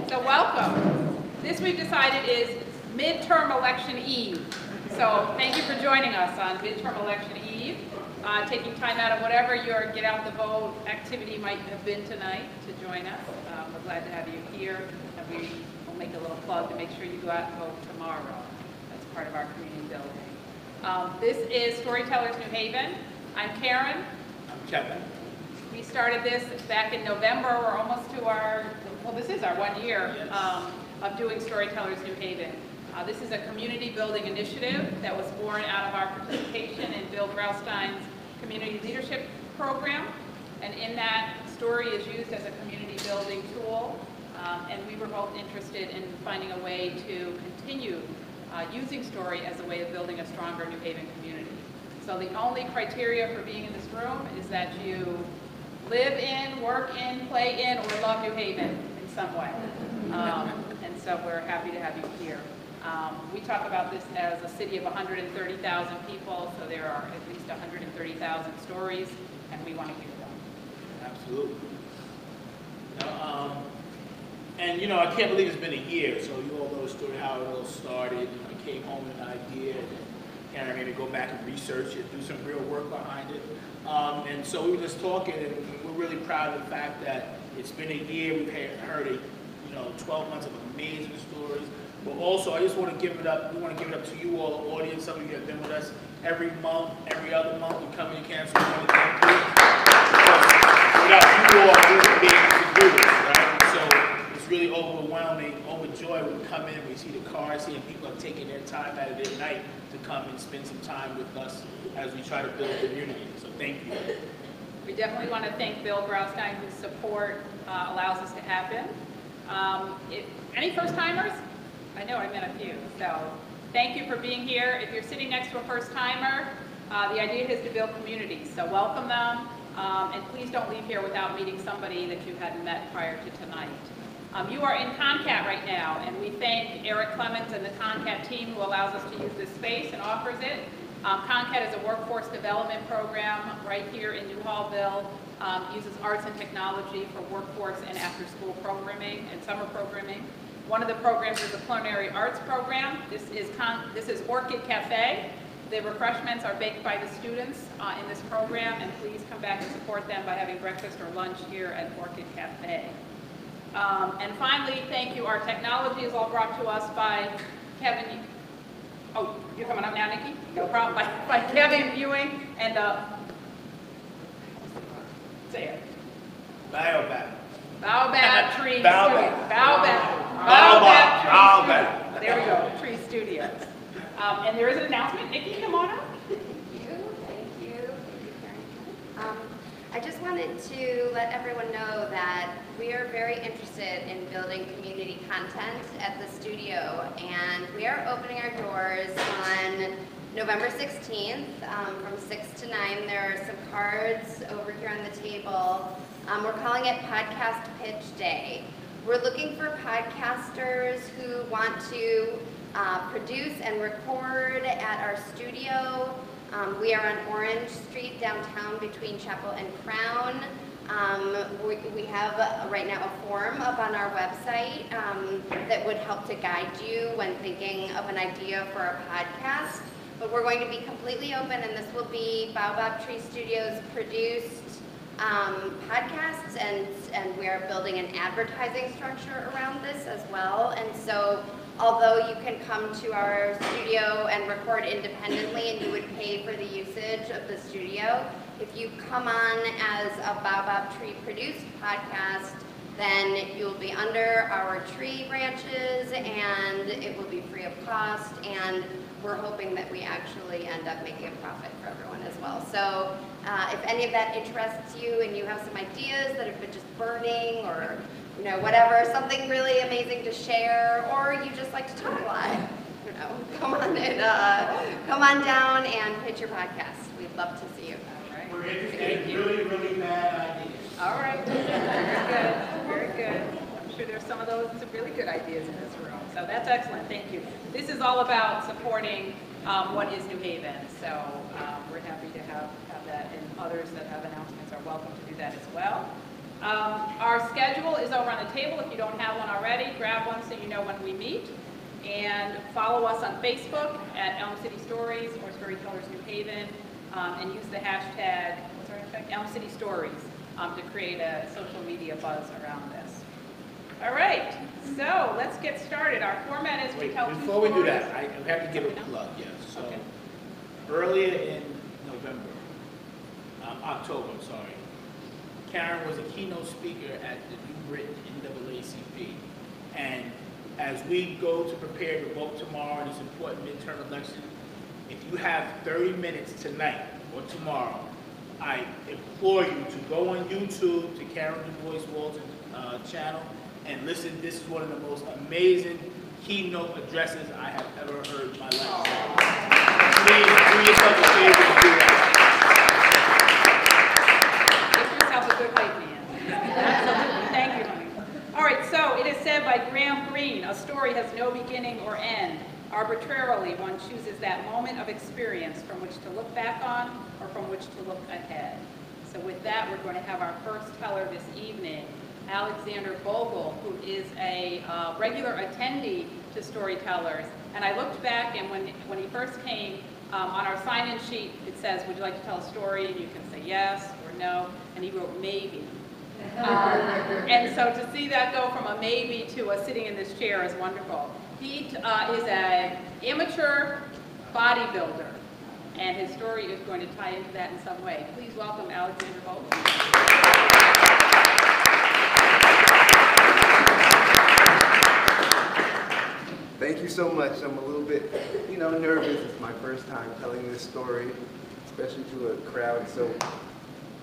So welcome. This we've decided is midterm election eve. So thank you for joining us on midterm election eve. Taking time out of whatever your get out the vote activity might have been tonight to join us. We're glad to have you here. And we will make a little plug to make sure you go out and vote tomorrow. That's part of our community building. This is Storytellers New Haven. I'm Karen. I'm Kevin. We started this back in November. We're almost to our, well, this is our 1 year yes. Of doing Storytellers New Haven. This is a community building initiative that was born out of our participation in Bill Graustein's Community Leadership Program. And in that, Story is used as a community building tool. And we were both interested in finding a way to continue using Story as a way of building a stronger New Haven community. So the only criteria for being in this room is that you live in, work in, play in, or love New Haven in some way. And so we're happy to have you here. We talk about this as a city of 130,000 people, so there are at least 130,000 stories, and we want to hear them. Absolutely. And you know, I can't believe it's been a year, so you all know the story, how it all started. I came home with an idea, and I'm going to go back and research it, do some real work behind it. And so we were just talking, and we're really proud of the fact that it's been a year. We've heard 12 months of amazing stories. But also, I just want to give it up. We want to give it up to you all, the audience. Some of you have been with us every month, every other month. We come in and so we want to thank you. Without you all, we wouldn't be able to do this, right? So it's really overwhelming, overjoyed when we come in. We see the cars, seeing people are taking their time out of their night to come and spend some time with us as we try to build a community. So thank you. We definitely want to thank Bill Graustein, whose support allows this to happen. Any first-timers? I know I met a few, so thank you for being here. If you're sitting next to a first-timer, the idea is to build communities, so welcome them, and please don't leave here without meeting somebody that you hadn't met prior to tonight. You are in Concat right now, and we thank Eric Clemens and the Concat team who allows us to use this space and offers it. Concat is a workforce development program right here in New Hallville, uses arts and technology for workforce and after-school programming and summer programming. One of the programs is the culinary arts program. This is Orchid Cafe. The refreshments are baked by the students in this program, and please come back and support them by having breakfast or lunch here at Orchid Cafe. And finally, thank you. Our technology is all brought to us by Kevin. Oh, you're coming up now, Nikki? No problem. By Kevin Ewing and say it. Baobab Tree Studios. Baobab. There we go, Tree Studios. And there is an announcement. Nikki, come on up. Thank you, Karen. I just wanted to let everyone know that we are very interested in building community content at the studio, and we are opening our doors on November 16th from 6 to 9. There are some cards over here on the table. We're calling it Podcast Pitch Day. We're looking for podcasters who want to produce and record at our studio. We are on Orange Street downtown between Chapel and Crown. We have right now a form up on our website that would help to guide you when thinking of an idea for a podcast. But we're going to be completely open, and this will be Baobab Tree Studios produced podcasts, and we are building an advertising structure around this as well. And so although you can come to our studio and record independently and you would pay for the usage of the studio, if you come on as a Baobab Tree produced podcast, then you'll be under our tree branches and it will be free of cost, and we're hoping that we actually end up making a profit for everyone as well. So if any of that interests you and you have some ideas that have been just burning, or whatever, something really amazing to share, or you just like to talk a lot, come on down and pitch your podcast. We'd love to see you. All right. We're interested in really, really bad ideas. All right. Very good. Very good. I'm sure there's some of those some really good ideas in this room. So that's excellent. Thank you. This is all about supporting what is New Haven. So we're happy to have that, and others that have announcements are welcome to do that as well. Our schedule is over on the table. If you don't have one already, grab one so you know when we meet. And follow us on Facebook at Elm City Stories or Storytellers New Haven, and use the hashtag, what's our hashtag? Elm City Stories to create a social media buzz around this. All right, so let's get started. Our format is we tell two stories. Before we do that, I have to give a plug, yes. So okay. Earlier in October, I'm sorry, Karen was a keynote speaker at the New Britain NAACP, and as we go to prepare to vote tomorrow in this important midterm election, if you have 30 minutes tonight or tomorrow, I implore you to go on YouTube to Karen Du Bois Walton's channel and listen. This is one of the most amazing keynote addresses I have ever heard in my life. Please do yourself a favor and do that. Give yourself a good hype, man. Absolutely. Thank you, honey. All right, so it is said by Graham Greene, a story has no beginning or end. Arbitrarily, one chooses that moment of experience from which to look back on or from which to look ahead. So with that, we're going to have our first teller this evening, Alexander Bogle, who is a regular attendee to Storytellers. And I looked back, and when he first came, on our sign-in sheet, it says, would you like to tell a story? And you can say yes or no. And he wrote maybe. And so to see that go from a maybe to a sitting in this chair is wonderful. He is an amateur bodybuilder, and his story is going to tie into that in some way. Please welcome Alexander Bogle. Thank you so much. I'm a little bit, nervous. It's my first time telling this story, especially to a crowd so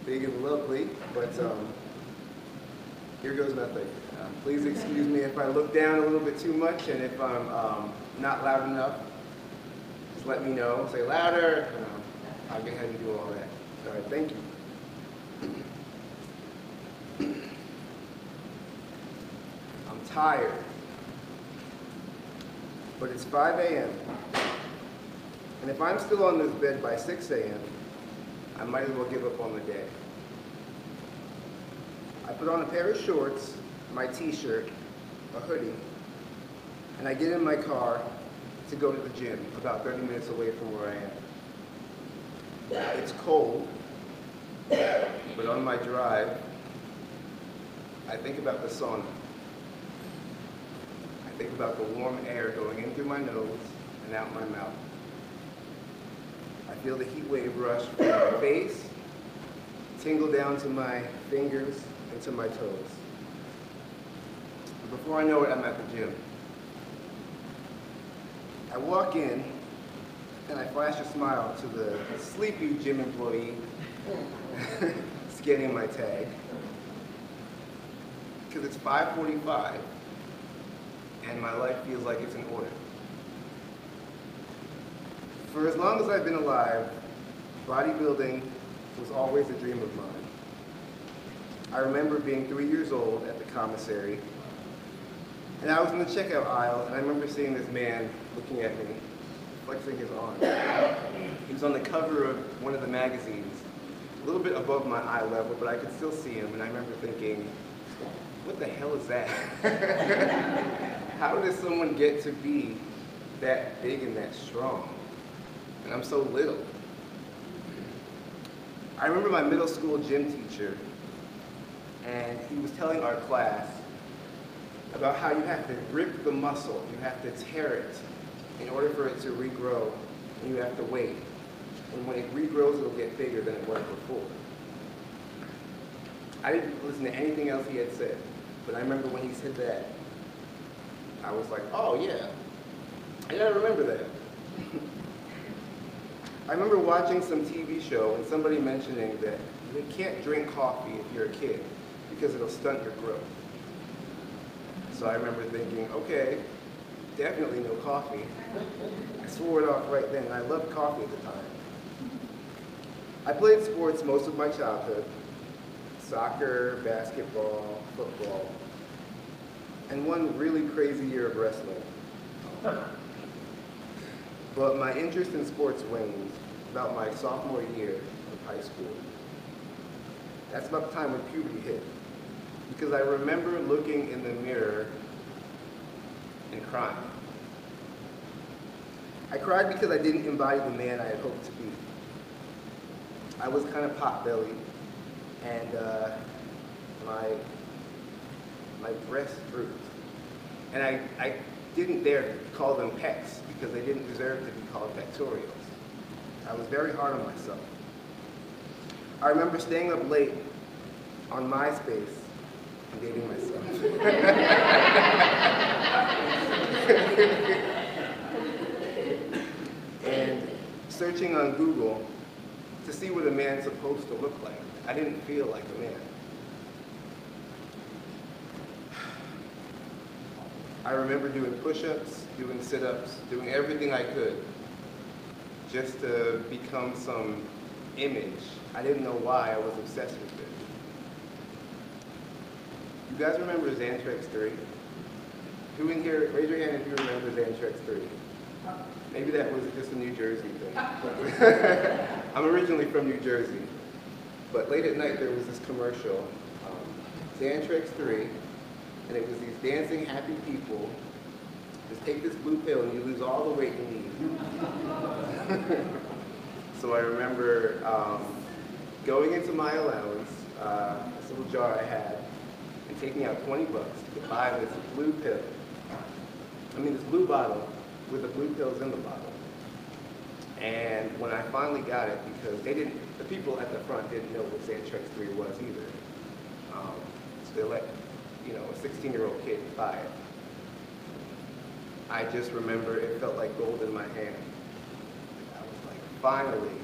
big and lovely, but here goes nothing. Please excuse me if I look down a little bit too much, and if I'm not loud enough, just let me know. Say louder. I'll go ahead and do all that. All right, thank you. I'm tired, but it's 5 a.m. And if I'm still on this bed by 6 a.m., I might as well give up on the day. I put on a pair of shorts, my t-shirt, a hoodie, and I get in my car to go to the gym, about 30 minutes away from where I am. It's cold, but on my drive, I think about the sauna. I think about the warm air going in through my nose and out my mouth. I feel the heat wave rush from my face, tingle down to my fingers and to my toes. Before I know it, I'm at the gym. I walk in, and I flash a smile to the sleepy gym employee scanning my tag. Because it's 5:45, and my life feels like it's in order. For as long as I've been alive, bodybuilding was always a dream of mine. I remember being 3 years old at the commissary, and I was in the checkout aisle, and I remember seeing this man looking at me, flexing his arm. He was on the cover of one of the magazines, a little bit above my eye level, but I could still see him, and I remember thinking, what the hell is that? How does someone get to be that big and that strong? And I'm so little. I remember my middle school gym teacher, and he was telling our class about how you have to rip the muscle, you have to tear it in order for it to regrow, and you have to wait. And when it regrows, it'll get bigger than it was before. I didn't listen to anything else he had said, but I remember when he said that, I was like, oh yeah, I gotta remember that. I remember watching some TV show and somebody mentioning that you can't drink coffee if you're a kid because it'll stunt your growth. So I remember thinking, okay, definitely no coffee. I swore it off right then, and I loved coffee at the time. I played sports most of my childhood, soccer, basketball, football, and one really crazy year of wrestling. But my interest in sports waned about my sophomore year of high school. That's about the time when puberty hit, because I remember looking in the mirror and crying. I cried because I didn't embody the man I had hoped to be. I was kind of pot-bellied, and my breasts bruised. And I didn't dare call them pecs because they didn't deserve to be called pectorials. I was very hard on myself. I remember staying up late on MySpace I'm dating myself. And searching on Google to see what a man's supposed to look like. I didn't feel like a man. I remember doing push-ups, doing sit-ups, doing everything I could just to become some image. I didn't know why I was obsessed with it. You guys remember Xantrex 3? Who in here, raise your hand if you remember Xantrex 3. Maybe that was just a New Jersey thing. I'm originally from New Jersey. But late at night there was this commercial, Xantrex 3, and it was these dancing happy people. Just take this blue pill and you lose all the weight you need. So I remember going into my allowance, this little jar I had, and taking out 20 bucks to buy this blue pill. I mean, this blue bottle with the blue pills in the bottle. And when I finally got it, because the people at the front didn't know what Xantrex 3 was either. So they let, a 16-year-old kid buy it. I just remember it felt like gold in my hand. I was like, finally,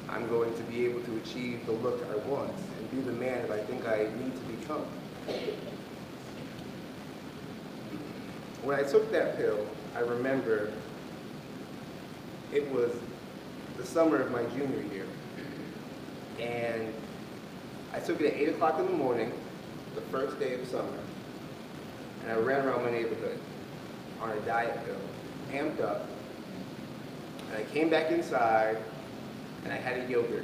I'm going to be able to achieve the look I want and be the man that I think I need to become. When I took that pill, I remember it was the summer of my junior year. And I took it at 8 o'clock in the morning, the first day of summer, and I ran around my neighborhood on a diet pill, amped up, and I came back inside, and I had a yogurt,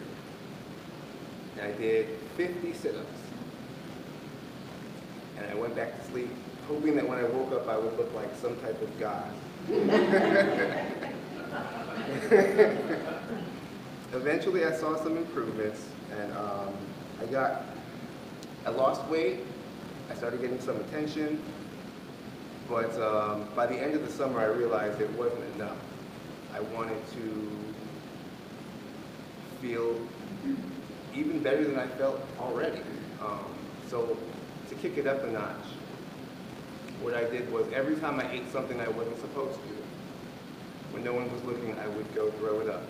and I did 50 sit-ups, and I went back to sleep, hoping that when I woke up I would look like some type of god. Eventually I saw some improvements, and I lost weight, I started getting some attention, but by the end of the summer I realized it wasn't enough. I wanted to feel even better than I felt already. So to kick it up a notch, what I did was every time I ate something I wasn't supposed to, when no one was looking, I would go throw it up.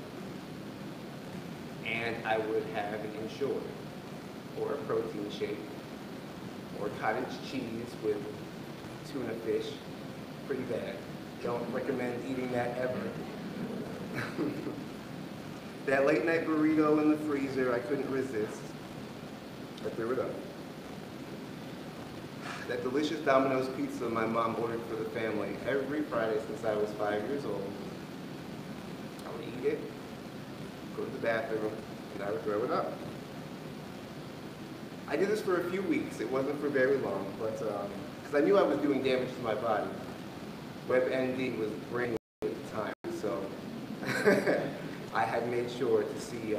And I would have an Ensure, or a protein shake, or cottage cheese with tuna fish. Pretty bad. Don't recommend eating that ever. That late night burrito in the freezer, I couldn't resist. I threw it up. That delicious Domino's pizza my mom ordered for the family every Friday since I was 5 years old. I would eat it, go to the bathroom, and I would throw it up. I did this for a few weeks. It wasn't for very long, but because I knew I was doing damage to my body. WebMD was brand new at the time, so I had made sure to see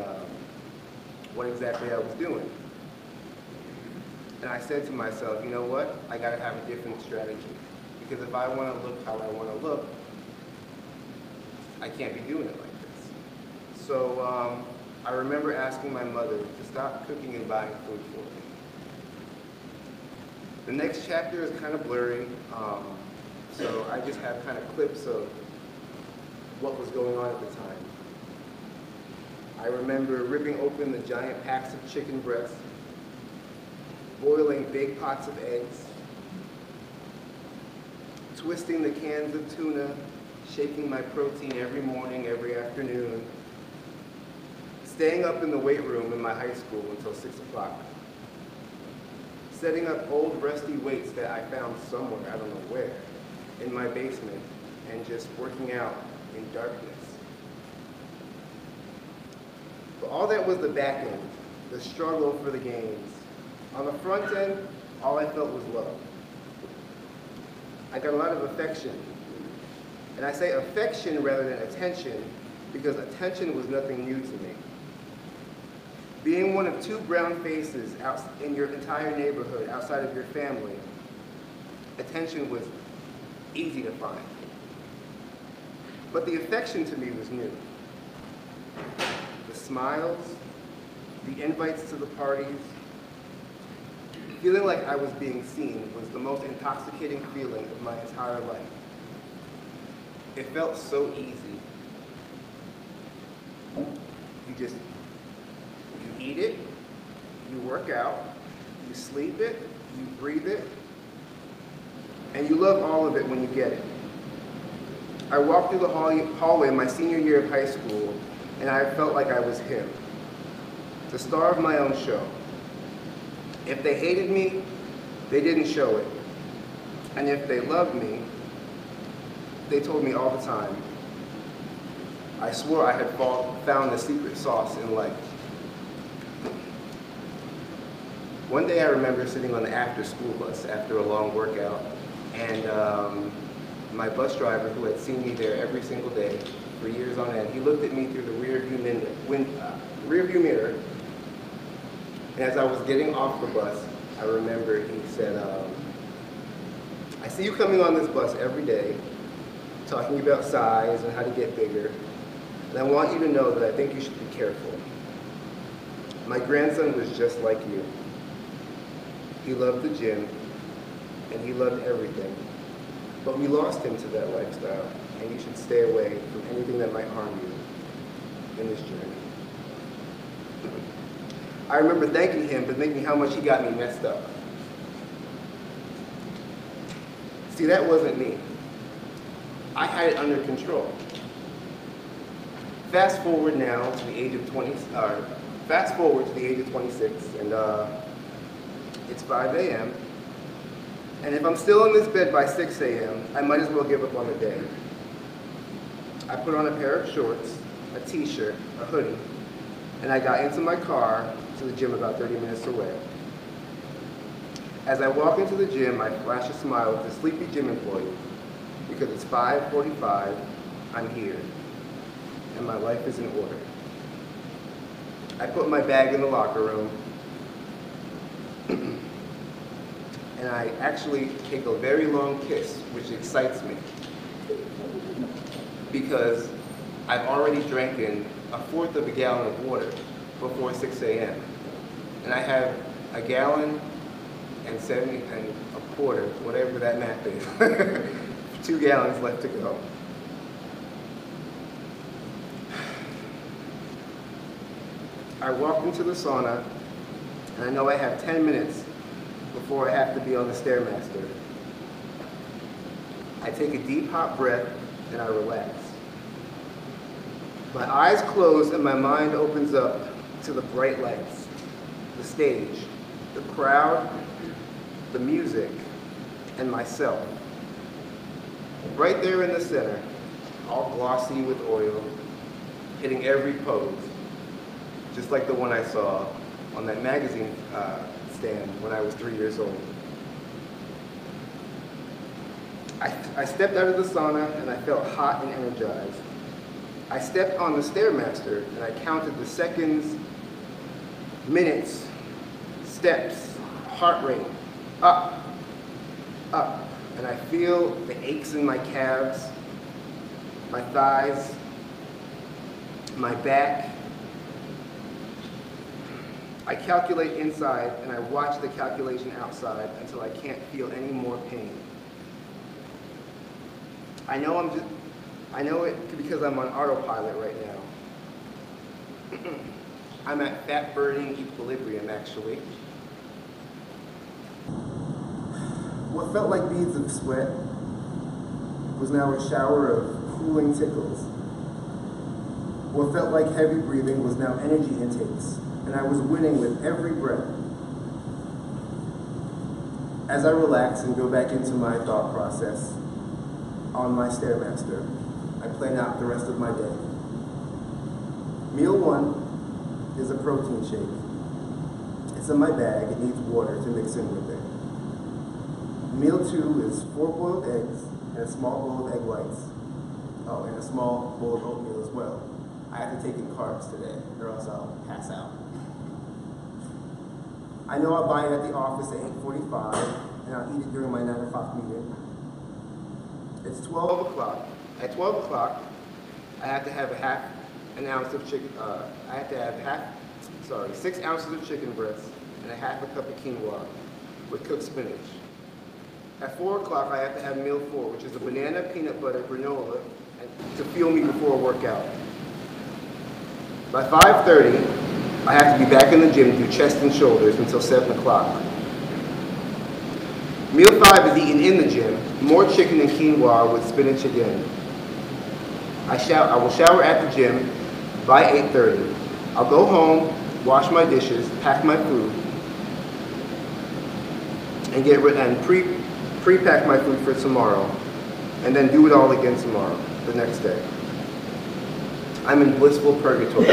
what exactly I was doing. And I said to myself, you know what? I gotta have a different strategy. Because if I wanna look how I wanna look, I can't be doing it like this. So I remember asking my mother to stop cooking and buying food for me. The next chapter is kind of blurry, so I just have kind of clips of what was going on at the time. I remember ripping open the giant packs of chicken breasts, boiling big pots of eggs, twisting the cans of tuna, shaking my protein every morning, every afternoon, staying up in the weight room in my high school until 6 o'clock, setting up old rusty weights that I found somewhere, I don't know where, in my basement, and just working out in darkness. But all that was the back end, the struggle for the gains. On the front end, all I felt was love. I got a lot of affection. And I say affection rather than attention because attention was nothing new to me. Being one of 2 brown faces out in your entire neighborhood, outside of your family, attention was easy to find. But the affection to me was new. The smiles, the invites to the parties, Feeling like I was being seen was the most intoxicating feeling of my entire life. It felt so easy. You eat it, you work out, you sleep it, you breathe it, and you love all of it when you get it. I walked through the hallway my senior year of high school, and I felt like I was him, the star of my own show. If they hated me, they didn't show it. And if they loved me, they told me all the time. I swore I had found the secret sauce in life. One day I remember sitting on the after-school bus after a long workout, and my bus driver, who had seen me there every single day for years on end, he looked at me through the rearview mirror, and as I was getting off the bus, I remember he said, I see you coming on this bus every day, talking about size and how to get bigger, and I want you to know that I think you should be careful. My grandson was just like you. He loved the gym, and he loved everything. But we lost him to that lifestyle, and you should stay away from anything that might harm you in this journey. I remember thanking him for thinking how much he got me messed up. See, that wasn't me. I had it under control. Fast forward now to the age of 26, and it's 5 a.m. And if I'm still in this bed by 6 a.m., I might as well give up on the day. I put on a pair of shorts, a t-shirt, a hoodie, and I got into my car to the gym about 30 minutes away. As I walk into the gym, I flash a smile at the sleepy gym employee because it's 5:45, I'm here, and my life is in order. I put my bag in the locker room, and I actually take a very long piss, which excites me, because I've already drank in 1/4 of a gallon of water before 6 a.m. And I have a gallon and 1/4, whatever that math is, 2 gallons left to go. I walk into the sauna, and I know I have 10 minutes before I have to be on the Stairmaster. I take a deep, hot breath, and I relax. My eyes close, and my mind opens up to the bright lights, the stage, the crowd, the music, and myself. Right there in the center, all glossy with oil, hitting every pose, just like the one I saw on that magazine stand when I was 3 years old. I stepped out of the sauna and I felt hot and energized. I stepped on the Stairmaster and I counted the seconds, minutes, steps, heart rate, up, up. And I feel the aches in my calves, my thighs, my back. I calculate inside and I watch the calculation outside until I can't feel any more pain. I know it because I'm on autopilot right now. I'm at fat burning equilibrium, actually. What felt like beads of sweat was now a shower of cooling tickles. What felt like heavy breathing was now energy intakes, and I was winning with every breath. As I relax and go back into my thought process on my Stairmaster, I plan out the rest of my day. Meal 1 is a protein shake. It's in my bag, it needs water to mix in with it. Meal 2 is 4 boiled eggs and a small bowl of egg whites. Oh, and a small bowl of oatmeal as well. I have to take in carbs today, or else I'll pass out. I know I'll buy it at the office at 8:45, and I'll eat it during my 9 o'clock meeting. It's 12 o'clock. At 12 o'clock, I have to have an ounce of chicken, I have to have 6 ounces of chicken breasts and a half a cup of quinoa. with cooked spinach. At 4 o'clock, I have to have meal 4, which is a banana, peanut butter, granola, to fuel me before a workout. By 5:30, I have to be back in the gym to do chest and shoulders until 7 o'clock. Meal 5 is eaten in the gym, more chicken and quinoa with spinach again. I will shower at the gym by 8:30. I'll go home, wash my dishes, pack my food, and get ready and pre-pack my food for tomorrow, and then do it all again tomorrow, the next day. I'm in blissful purgatory.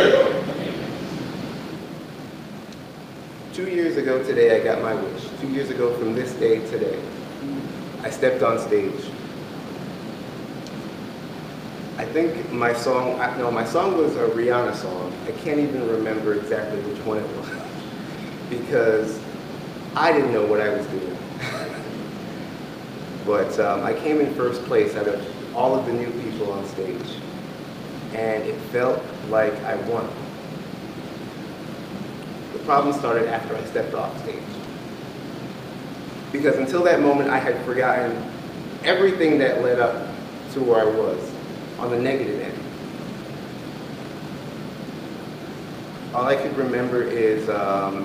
2 years ago today, I got my wish. 2 years ago from this day today, I stepped on stage. I think my song was a Rihanna song. I can't even remember exactly which one it was because I didn't know what I was doing. But I came in first place out of all of the new people on stage, and it felt like I won. The problem started after I stepped off stage. Because until that moment, I had forgotten everything that led up to where I was on the negative end. All I could remember is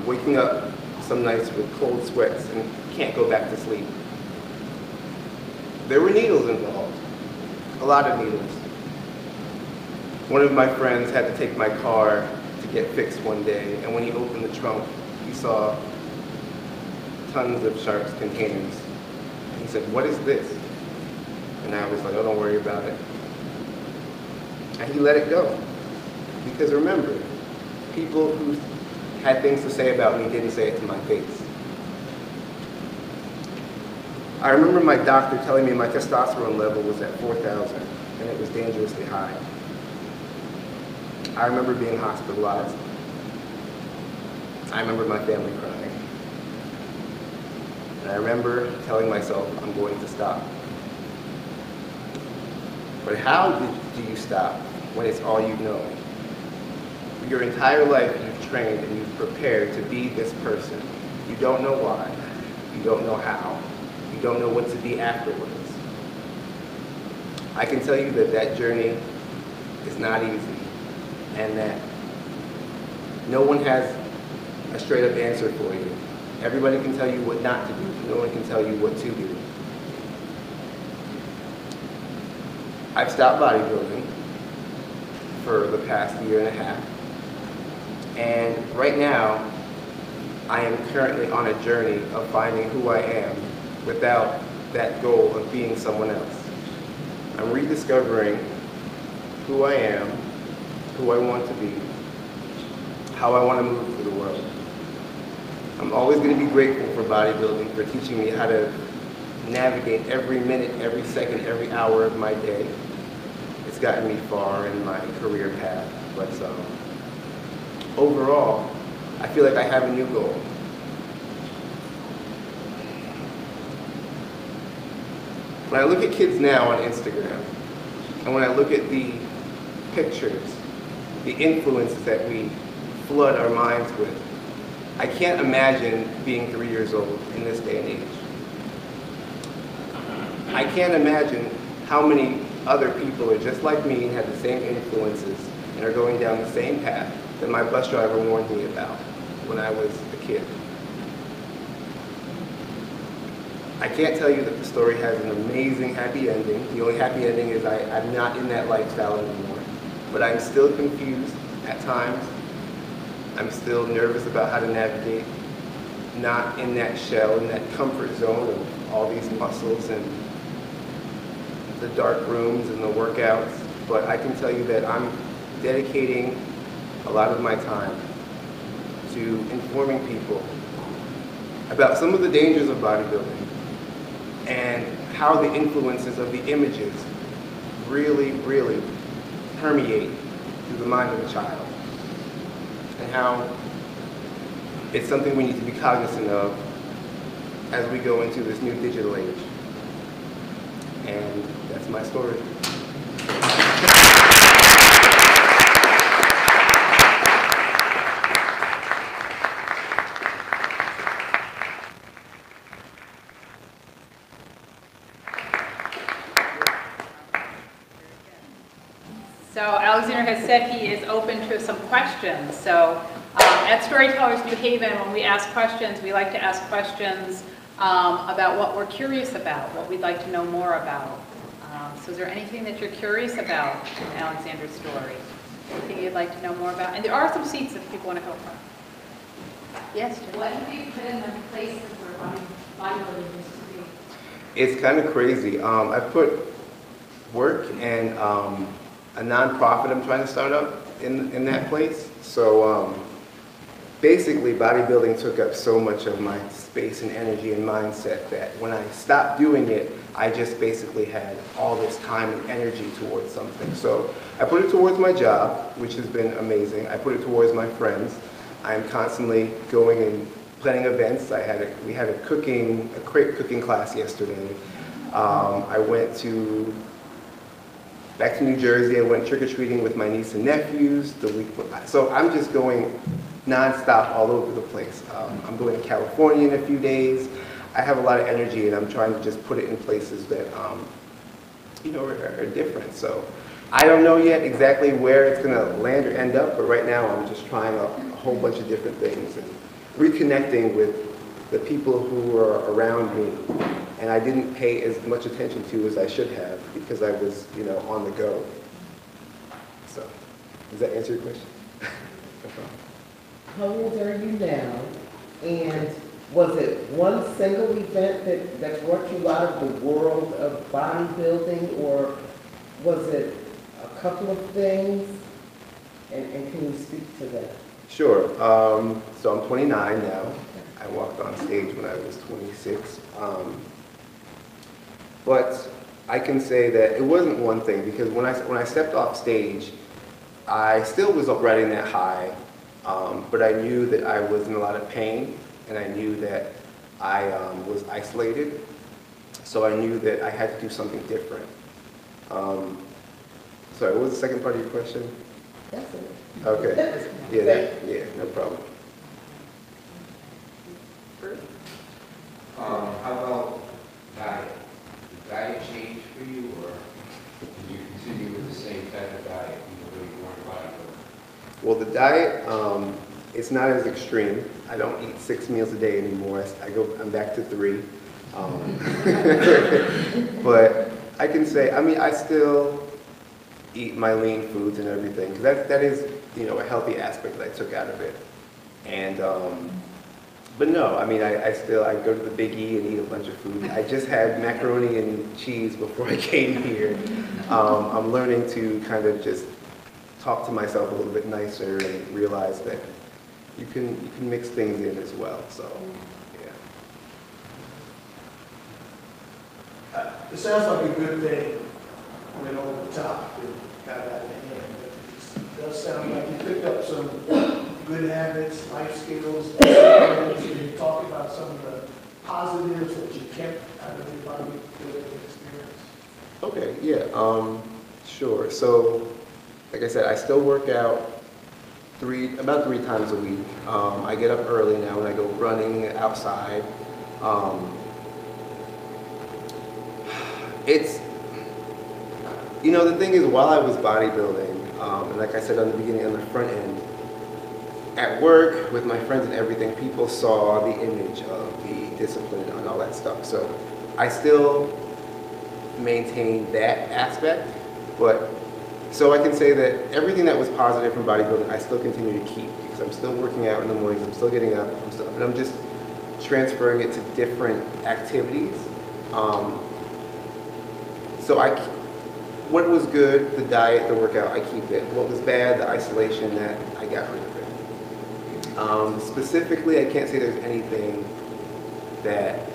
waking up some nights with cold sweats and can't go back to sleep. There were needles involved, a lot of needles. One of my friends had to take my car to get fixed one day, and when he opened the trunk, he saw tons of sharps containers. He said, "What is this?" And I was like, "Oh, don't worry about it." And he let it go. Because remember, people who had things to say about me didn't say it to my face. I remember my doctor telling me my testosterone level was at 4,000, and it was dangerously high. I remember being hospitalized. I remember my family crying. And I remember telling myself, I'm going to stop. But how do you stop when it's all you know? Your entire life you've trained and you've prepared to be this person. You don't know why. You don't know how. You don't know what to be afterwards. I can tell you that that journey is not easy, and that no one has a straight up answer for you. Everybody can tell you what not to do, but no one can tell you what to do. I've stopped bodybuilding for the past year and a half, and right now I am currently on a journey of finding who I am without that goal of being someone else. I'm rediscovering who I am, who I want to be, how I want to move through the world. I'm always going to be grateful for bodybuilding for teaching me how to navigate every minute, every second, every hour of my day. It's gotten me far in my career path, but overall, I feel like I have a new goal. When I look at kids now on Instagram, and when I look at the pictures, the influences that we flood our minds with, I can't imagine being 3 years old in this day and age. I can't imagine how many other people are just like me and have the same influences and are going down the same path that my bus driver warned me about when I was a kid. I can't tell you that the story has an amazing happy ending. The only happy ending is I'm not in that lifestyle anymore. But I'm still confused at times. I'm still nervous about how to navigate, not in that shell, in that comfort zone of all these muscles and the dark rooms and the workouts. But I can tell you that I'm dedicating a lot of my time to informing people about some of the dangers of bodybuilding and how the influences of the images really, really permeate through the mind of a child, and how it's something we need to be cognizant of as we go into this new digital age. And that's my story. Alexander has said he is open to some questions. So at Storytellers New Haven, when we ask questions, we like to ask questions about what we're curious about, what we'd like to know more about. So is there anything that you're curious about in Alexander's story? Anything you'd like to know more about? And there are some seats if people want to go from. Yes, Jim? What have you put in the places where bodybuilding used to be? It's kind of crazy. I put work and a nonprofit I'm trying to start up in that place. So basically bodybuilding took up so much of my space and energy and mindset that when I stopped doing it, I just basically had all this time and energy towards something. So I put it towards my job, which has been amazing. I put it towards my friends. I'm constantly going and planning events. We had a crate cooking class yesterday. I went back to New Jersey. I went trick-or-treating with my niece and nephews the week before. So I'm just going nonstop all over the place. I'm going to California in a few days. I have a lot of energy and I'm trying to just put it in places that are different. So I don't know yet exactly where it's going to land or end up, but right now I'm just trying a whole bunch of different things and reconnecting with the people who are around me and I didn't pay as much attention to as I should have because I was, on the go. So, does that answer your question? No problem. How old are you now? And was it one single event that brought you out of the world of bodybuilding, or was it a couple of things? And can you speak to that? Sure. So I'm 29 now. I walked on stage when I was 26. But I can say that it wasn't one thing because when I stepped off stage, I still was riding that high, but I knew that I was in a lot of pain, and I knew that I was isolated, so I knew that I had to do something different. Sorry, what was the second part of your question? That's it. Okay. Yeah, no problem. How about diet? Did diet change for you, or did you continue with the same type of diet even though you weren't bodybuilding? Well, the diet, it's not as extreme. I don't eat 6 meals a day anymore. I'm back to 3. But I can say, I still eat my lean foods and everything, because that is, a healthy aspect that I took out of it. And, but no, I go to the Big E and eat a bunch of food. I just had macaroni and cheese before I came here. I'm learning to kind of just talk to myself a little bit nicer and realize that you can mix things in as well. So, yeah. It sounds like a good thing went over the top and got out of hand. It does sound like you picked up some good habits, life skills, and you talk about some of the positives that you kept out of your bodybuilding experience. Okay, yeah, sure. So, like I said, I still work out about 3 times a week. I get up early now and I go running outside. It's, the thing is, while I was bodybuilding, and like I said on the beginning, on the front end, at work with my friends and everything, people saw the image of the discipline and all that stuff. So I still maintain that aspect, but so I can say that everything that was positive from bodybuilding, I still continue to keep because I'm still working out in the mornings, I'm still getting up, but I'm just transferring it to different activities. What was good, the diet, the workout, I keep it. What was bad, the isolation, that I got rid of it. Specifically, I can't say there's anything that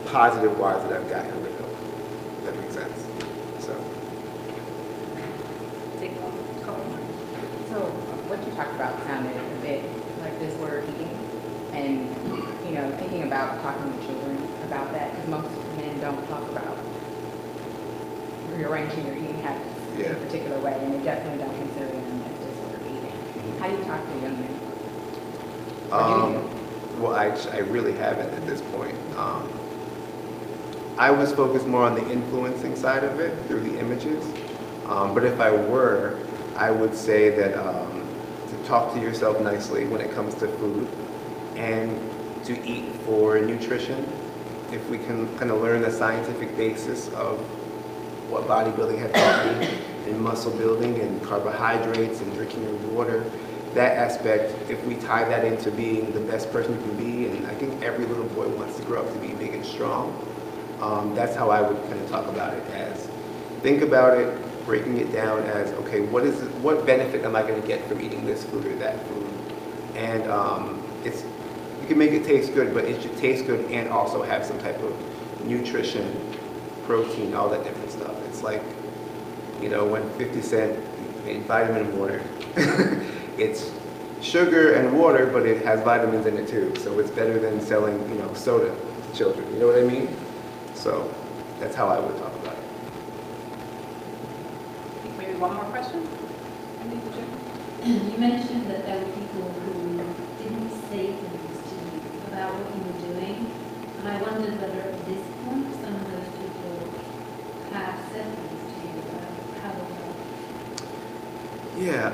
positive-wise that I've gotten rid of. If that makes sense. So. So what you talked about sounded a bit like this word eating, and thinking about talking to children about that, because most men don't talk about rearranging your eating habits in a particular way, and they definitely don't consider them as just word eating. How do you talk to young men? Well, I really haven't at this point. I was focused more on the influencing side of it through the images. But if I were, I would say that to talk to yourself nicely when it comes to food and to eat for nutrition. If we can kind of learn the scientific basis of what bodybuilding had taught me and muscle building and carbohydrates and drinking your water, that aspect, if we tie that into being the best person you can be, and I think every little boy wants to grow up to be big and strong, that's how I would kind of talk about it as, think about it, breaking it down as, okay, what benefit am I going to get from eating this food or that food? And you can make it taste good, but it should taste good and also have some type of nutrition, protein, all that different stuff. It's like, you know, when 50 Cent made vitamin water, it's sugar and water, but it has vitamins in it too. So it's better than selling, you know, soda to children. You know what I mean? So that's how I would talk about it. Maybe one more question? You mentioned that there were people who didn't say things to you about what you were doing, and I wondered whether at this point some of those people have said things to you about how they felt. Yeah.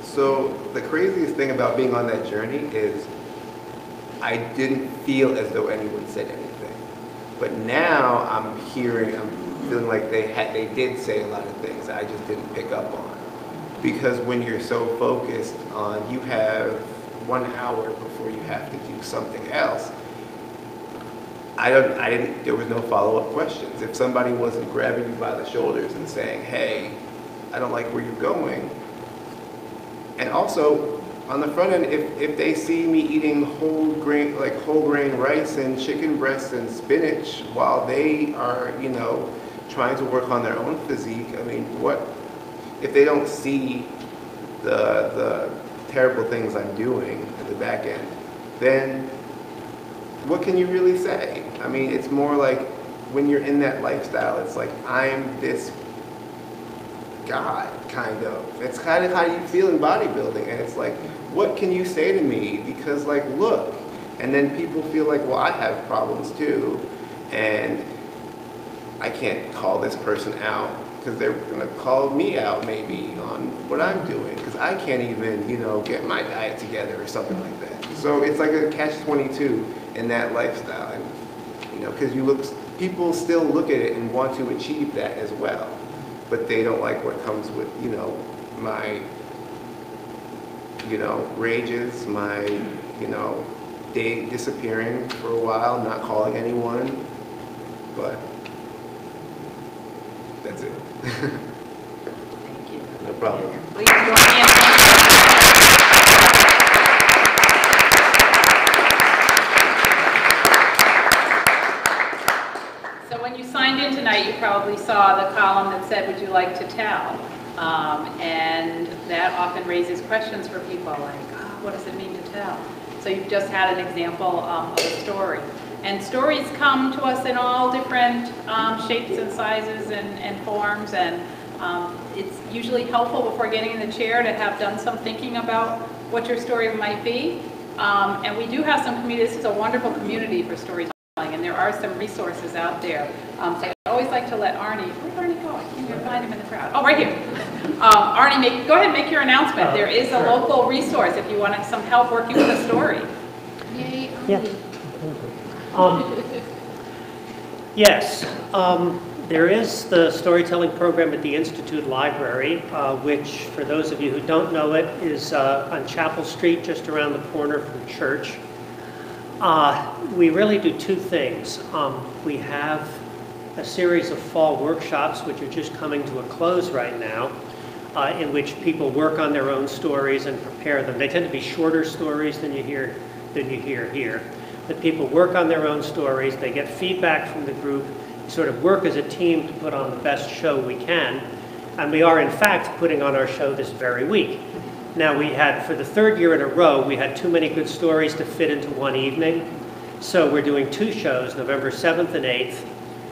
So the craziest thing about being on that journey is I didn't feel as though anyone said anything. But now I'm feeling like they did say a lot of things I just didn't pick up on. Because when you're so focused on, you have 1 hour before you have to do something else, there was no follow-up questions. If somebody wasn't grabbing you by the shoulders and saying, hey, I don't like where you're going. And also, on the front end, if they see me eating whole grain rice and chicken breasts and spinach while they are, you know, trying to work on their own physique, I mean, if they don't see the terrible things I'm doing at the back end, then what can you really say? I mean, it's more like when you're in that lifestyle, it's like, I'm this God, kind of. It's kind of how you feel in bodybuilding. And it's like, what can you say to me? Because like, look. And then people feel like, well, I have problems too. And I can't call this person out because they're going to call me out maybe on what I'm doing. Because I can't even, you know, get my diet together or something like that. So it's like a catch-22 in that lifestyle. And, you know, because people still look at it and want to achieve that as well. But they don't like what comes with, you know, my, you know, rages, my, you know, day disappearing for a while, not calling anyone, but that's it. Thank you. No problem. Please join me in thanking. So when you signed in tonight, you probably saw the column that said, would you like to tell? And that often raises questions for people like, what does it mean to tell? So you've just had an example of a story. And stories come to us in all different shapes and sizes and forms. And it's usually helpful before getting in the chair to have done some thinking about what your story might be. And we do have some community. This is a wonderful community for storytelling. And there are some resources out there. So I always like to let Arnie, where'd Arnie go? I can't even find him in the crowd. Oh, right here. Arnie, go ahead and make your announcement. There is a local resource if you want some help working with a story. Yay, Yeah. Yes, there is the storytelling program at the Institute Library, which, for those of you who don't know it, is on Chapel Street, just around the corner from church. We really do two things. We have a series of fall workshops, which are just coming to a close right now, in which people work on their own stories and prepare them. They tend to be shorter stories than you hear here. But people work on their own stories, they get feedback from the group, sort of work as a team to put on the best show we can. And we are, in fact, putting on our show this very week. Now, we had, for the third year in a row, we had too many good stories to fit into one evening. So we're doing two shows, November 7th and 8th.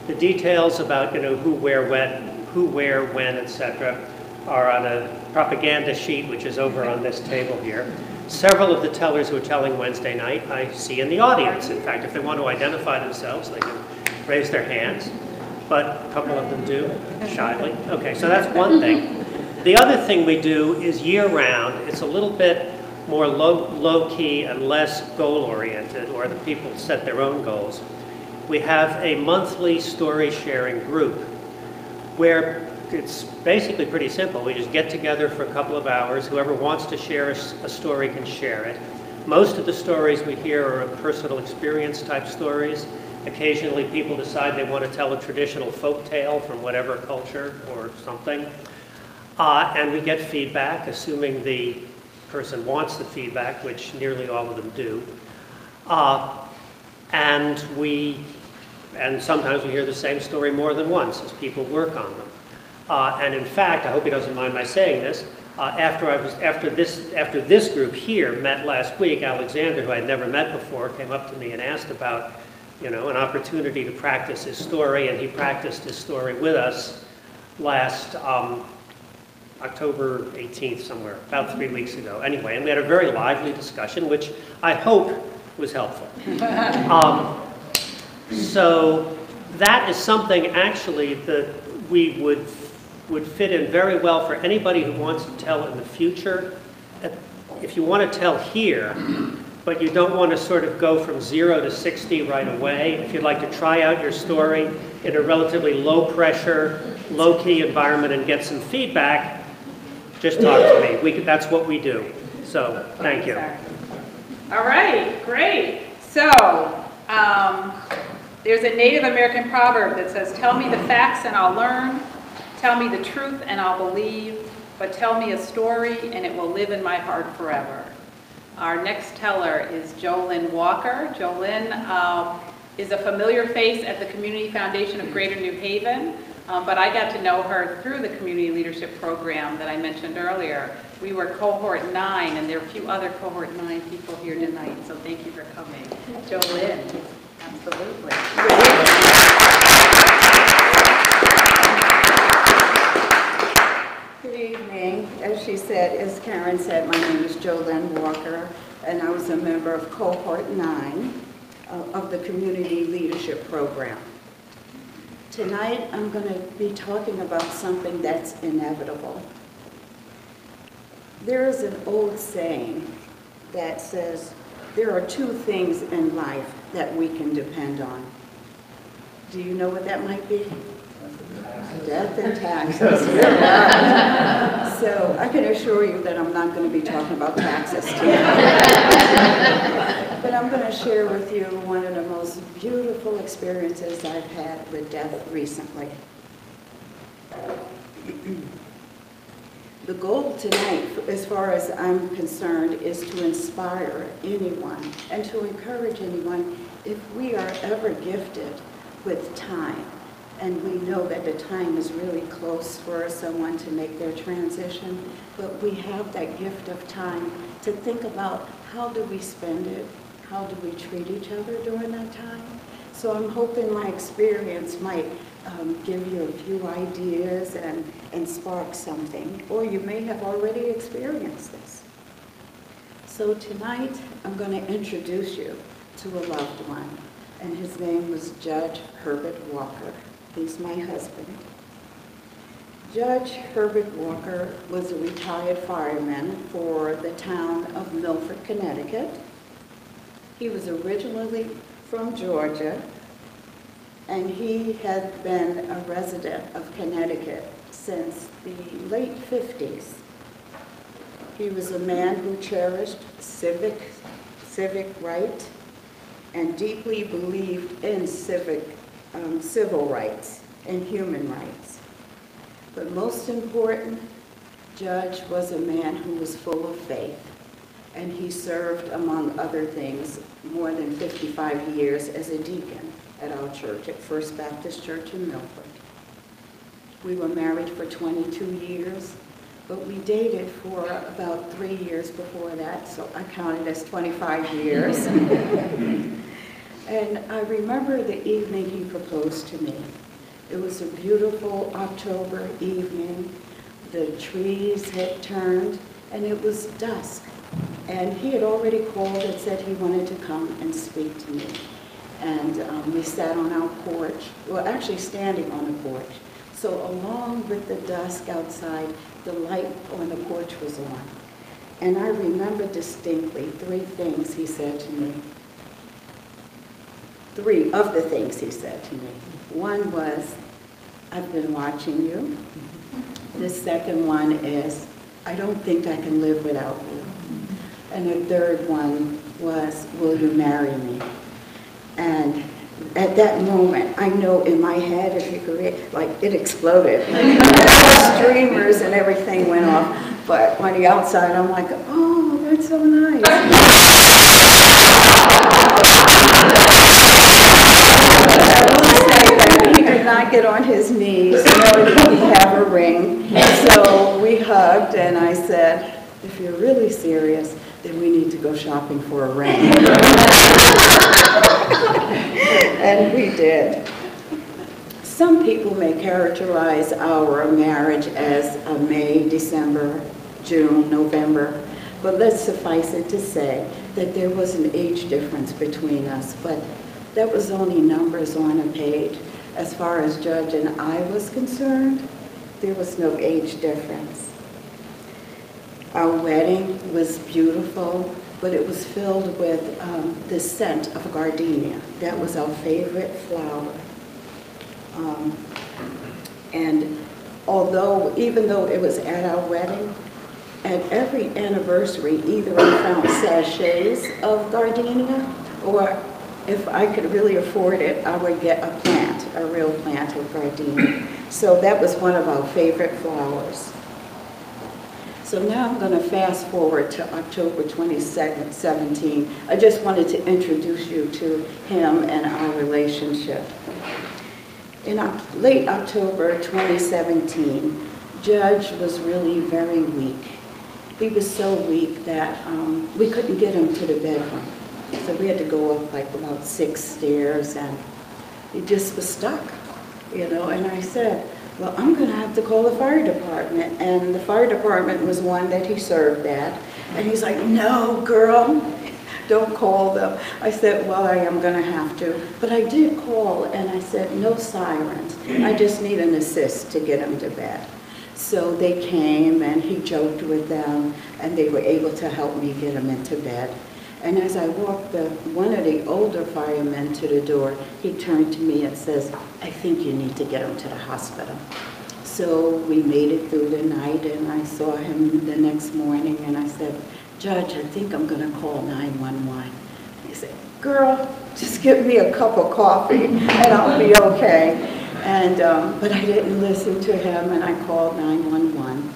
The details about, you know, who, where, when, etc., are on a propaganda sheet, which is over on this table here. Several of the tellers who are telling Wednesday night, I see in the audience. In fact, if they want to identify themselves, they can raise their hands. but a couple of them do, shyly. Okay, so that's one thing. The other thing we do is year-round. It's a little bit more low-key and less goal-oriented, or the people set their own goals. We have a monthly story-sharing group where it's basically pretty simple. We just get together for a couple of hours. Whoever wants to share a story can share it. Most of the stories we hear are personal experience type stories. Occasionally people decide they want to tell a traditional folk tale from whatever culture or something. And we get feedback, assuming the person wants the feedback, which nearly all of them do. And sometimes we hear the same story more than once as people work on them. And in fact, I hope he doesn't mind my saying this, after this group here met last week, Alexander, who I'd never met before, came up to me and asked about, an opportunity to practice his story, and he practiced his story with us last October 18th somewhere, about 3 weeks ago. Anyway, and we had a very lively discussion, which I hope was helpful. So that is something actually that we would fit in very well for anybody who wants to tell in the future. If you want to tell here, but you don't want to sort of go from 0 to 60 right away, if you'd like to try out your story in a relatively low pressure, low key environment and get some feedback, just talk to me. That's what we do. So, thank you. All right, great. So, there's a Native American proverb that says, "Tell me the facts and I'll learn. Tell me the truth and I'll believe. But tell me a story and it will live in my heart forever." Our next teller is Jolynn Walker. Jolynn is a familiar face at the Community Foundation of Greater New Haven, but I got to know her through the Community Leadership Program that I mentioned earlier. We were cohort 9, and there are a few other cohort 9 people here tonight, so thank you for coming. Jolynn, absolutely. Good evening. As she said, as Karen said, my name is Jolynn Walker, and I was a member of cohort 9 of the Community Leadership Program. Tonight, I'm going to be talking about something that's inevitable. There is an old saying that says, there are 2 things in life that we can depend on. Do you know what that might be? Death and taxes. So I can assure you that I'm not going to be talking about taxes tonight. But I'm going to share with you one of the most beautiful experiences I've had with death recently. The goal tonight, as far as I'm concerned, is to inspire anyone and to encourage anyone, if we are ever gifted with time, and we know that the time is really close for someone to make their transition, but we have that gift of time to think about how do we spend it, how do we treat each other during that time. So I'm hoping my experience might give you a few ideas and spark something, or you may have already experienced this. So tonight I'm going to introduce you to a loved one, and his name was Judge Herbert Walker. He's my husband. Judge Herbert Walker was a retired fireman for the town of Milford, Connecticut. He was originally from Georgia, and he had been a resident of Connecticut since the late 50s. He was a man who cherished civic right and deeply believed in civil rights and human rights. But most important, Judge was a man who was full of faith, and he served, among other things, more than 55 years as a deacon at our church, at First Baptist Church in Milford. We were married for 22 years, but we dated for about 3 years before that, so I counted as 25 years. And I remember the evening he proposed to me. It was a beautiful October evening. The trees had turned, and it was dusk. And he had already called and said he wanted to come and speak to me. And we sat on our porch, well, actually standing on the porch. So along with the dusk outside, the light on the porch was on. And I remember distinctly 3 things he said to me. 3 of the things he said to me. One was, I've been watching you. The second one is, I don't think I can live without you. And the third one was, will you marry me? And at that moment, I know in my head, if you could read, like it exploded. Streamers and everything went off. But on the outside, I'm like, oh, that's so nice. I will say that he did not get on his knees, nor did he have a ring. So we hugged, and I said, if you're really serious, then we need to go shopping for a ring. And we did. Some people may characterize our marriage as a May, December, June, November, but let's suffice it to say that there was an age difference between us, but that was only numbers on a page. As far as Judge and I was concerned, there was no age difference. Our wedding was beautiful, but it was filled with the scent of gardenia. That was our favorite flower. And even though it was at our wedding, at every anniversary, either I found sachets of gardenia, or if I could really afford it, I would get a plant, a real plant of gardenia. So that was one of our favorite flowers. So now I'm going to fast forward to October 22nd, 17. I just wanted to introduce you to him and our relationship. In late October 2017, Judge was really very weak. He was so weak that we couldn't get him to the bedroom. So we had to go up like about 6 stairs, and he just was stuck, you know. And I said, well, I'm going to have to call the fire department. And the fire department was one that he served at. And he's like, no, girl, don't call them. I said, well, I am going to have to. But I did call, and I said, no sirens. I just need an assist to get him to bed. So they came, and he joked with them, and they were able to help me get him into bed. And as I walked one of the older firemen to the door, he turned to me and says, I think you need to get him to the hospital. So we made it through the night, and I saw him the next morning, and I said, Judge, I think I'm going to call 911. He said, girl, just give me a cup of coffee, and I'll be okay. And but I didn't listen to him, and I called 911,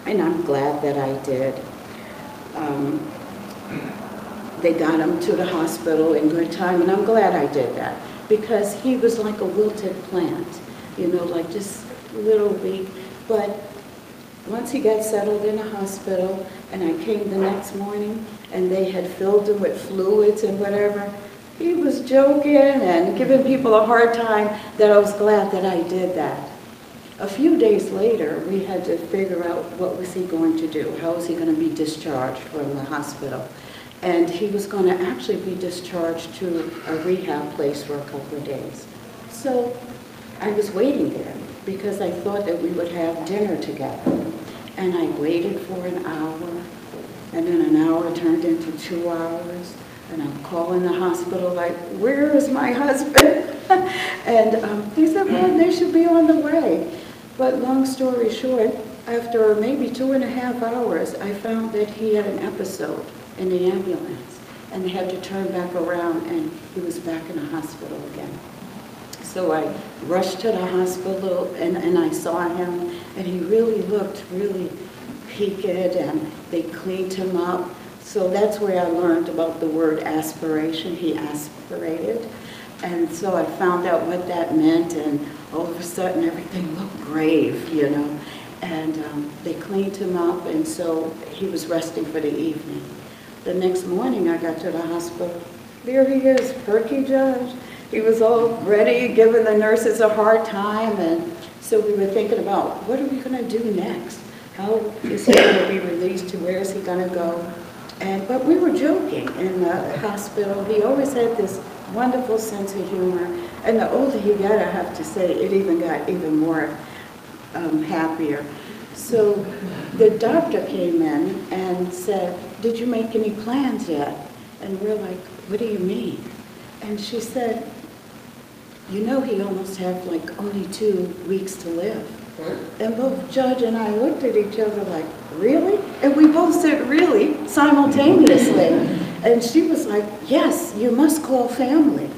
and I'm glad that I did. They got him to the hospital in good time, and I'm glad I did that, because he was like a wilted plant, you know, like just a little weak. But once he got settled in the hospital, and I came the next morning, and they had filled him with fluids and whatever, he was joking and giving people a hard time, that I was glad that I did that. A few days later, we had to figure out what was he going to do. How was he going to be discharged from the hospital? And he was going to actually be discharged to a rehab place for a couple of days. So I was waiting there because I thought that we would have dinner together. And I waited for an hour, and then an hour turned into 2 hours. And I'm calling the hospital like, where is my husband? And he said, well, they should be on the way. But long story short, after maybe 2.5 hours, I found that he had an episode in the ambulance, and they had to turn back around, and he was back in the hospital again. So I rushed to the hospital, and I saw him, and he really looked really peaked, and they cleaned him up. So that's where I learned about the word aspiration. He aspirated. And so I found out what that meant, and all of a sudden everything looked grave, you know. And they cleaned him up, and so he was resting for the evening. The next morning I got to the hospital. There he is, perky Judge. He was all ready, giving the nurses a hard time. And so we were thinking about, what are we going to do next? How is he going to be released? To where is he going to go? But we were joking in the hospital. He always had this wonderful sense of humor. And the older he got, I have to say, it even got even more happier. So the doctor came in and said, "Did you make any plans yet?" And we're like, "What do you mean?" And she said, "You know he almost had like only 2 weeks to live." And both Judge and I looked at each other like, "Really?" And we both said, "Really?" simultaneously. And she was like, "Yes, you must call family."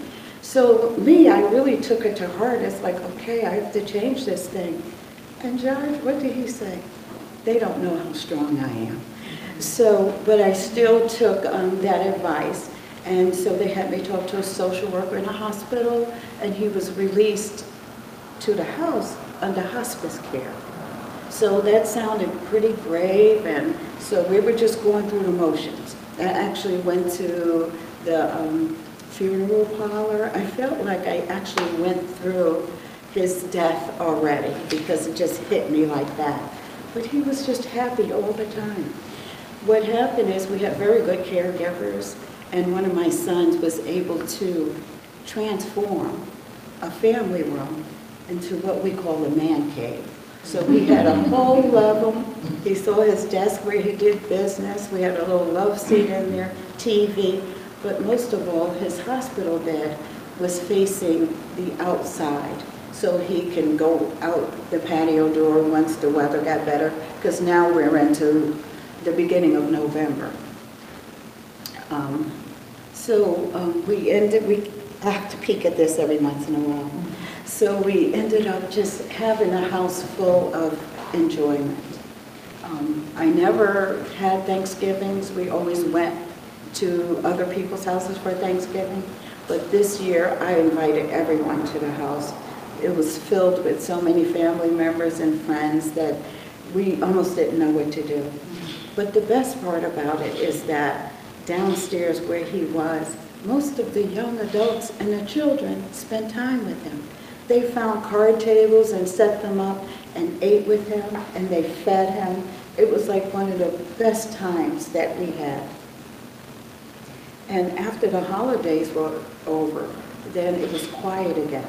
So me, I really took it to heart. It's like, okay, I have to change this thing. And Judge, what did he say? They don't know how strong I am. So, but I still took that advice. And so they had me talk to a social worker in a hospital, and he was released to the house under hospice care. So that sounded pretty brave, and so we were just going through the motions. I actually went to the funeral parlor. I felt like I actually went through his death already because it just hit me like that. But he was just happy all the time. What happened is we had very good caregivers, and one of my sons was able to transform a family room into what we call a man cave. So we had a whole level. He saw his desk where he did business. We had a little love seat in there, TV. But most of all, his hospital bed was facing the outside. So he can go out the patio door once the weather got better, because now we're into the beginning of November. I have to peek at this every once in a while. So we ended up just having a house full of enjoyment. I never had Thanksgivings. We always went to other people's houses for Thanksgiving. But this year, I invited everyone to the house. It was filled with so many family members and friends that we almost didn't know what to do. But the best part about it is that downstairs where he was, most of the young adults and the children spent time with him. They found card tables and set them up and ate with him, and they fed him. It was like one of the best times that we had. And after the holidays were over, then it was quiet again.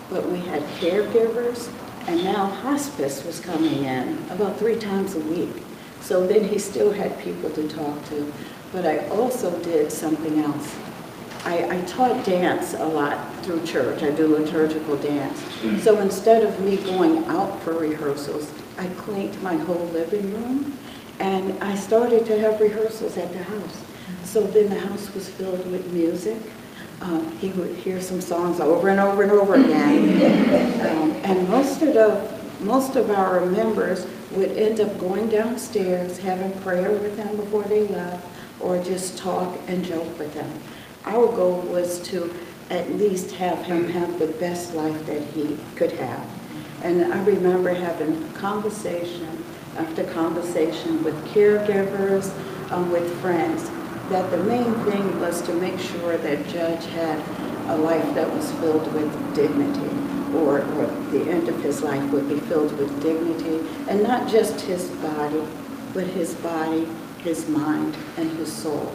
But we had caregivers, and now hospice was coming in about 3 times a week. So then he still had people to talk to. But I also did something else. I taught dance a lot through church. I do liturgical dance. So instead of me going out for rehearsals, I cleaned my whole living room, and I started to have rehearsals at the house. So then the house was filled with music. He would hear some songs over and over and over again. And most of our members would end up going downstairs, having prayer with him before they left, or just talk and joke with him. Our goal was to at least have him have the best life that he could have. And I remember having conversation after conversation with caregivers, with friends, that the main thing was to make sure that Judge had a life that was filled with dignity, or the end of his life would be filled with dignity, and not just his body, but his body, his mind, and his soul.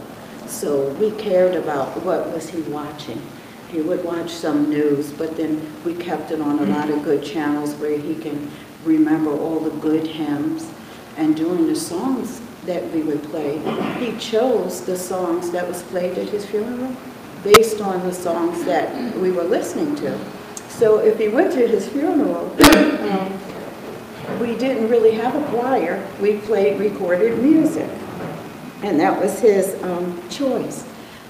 So we cared about what was he watching. He would watch some news, but then we kept it on a lot of good channels where he can remember all the good hymns. And during the songs that we would play, he chose the songs that was played at his funeral based on the songs that we were listening to. So if he went to his funeral, we didn't really have a choir. We played recorded music. And that was his choice.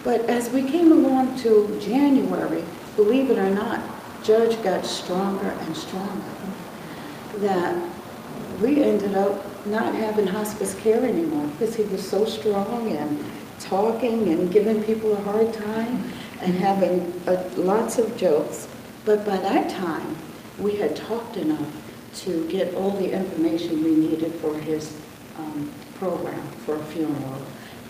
But as we came along to January, believe it or not, Judge got stronger and stronger. That we ended up not having hospice care anymore because he was so strong and talking and giving people a hard time and having lots of jokes. But by that time, we had talked enough to get all the information we needed for his program for a funeral.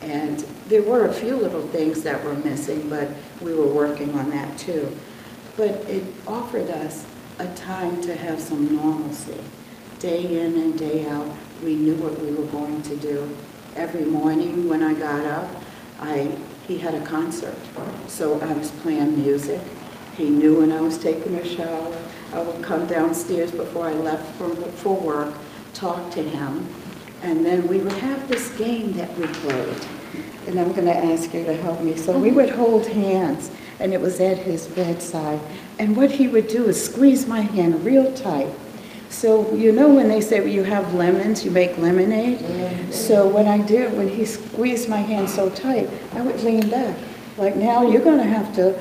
And there were a few little things that were missing, but we were working on that too. But it offered us a time to have some normalcy. Day in and day out, we knew what we were going to do. Every morning when I got up, he had a concert. So I was playing music. He knew when I was taking a shower. I would come downstairs before I left for work, talk to him, and then we would have this game that we played. And I'm going to ask you to help me. So we would hold hands, and it was at his bedside. And what he would do is squeeze my hand real tight. So you know when they say when you have lemons, you make lemonade? So what I did, when he squeezed my hand so tight, I would lean back. Like, now you're going to have to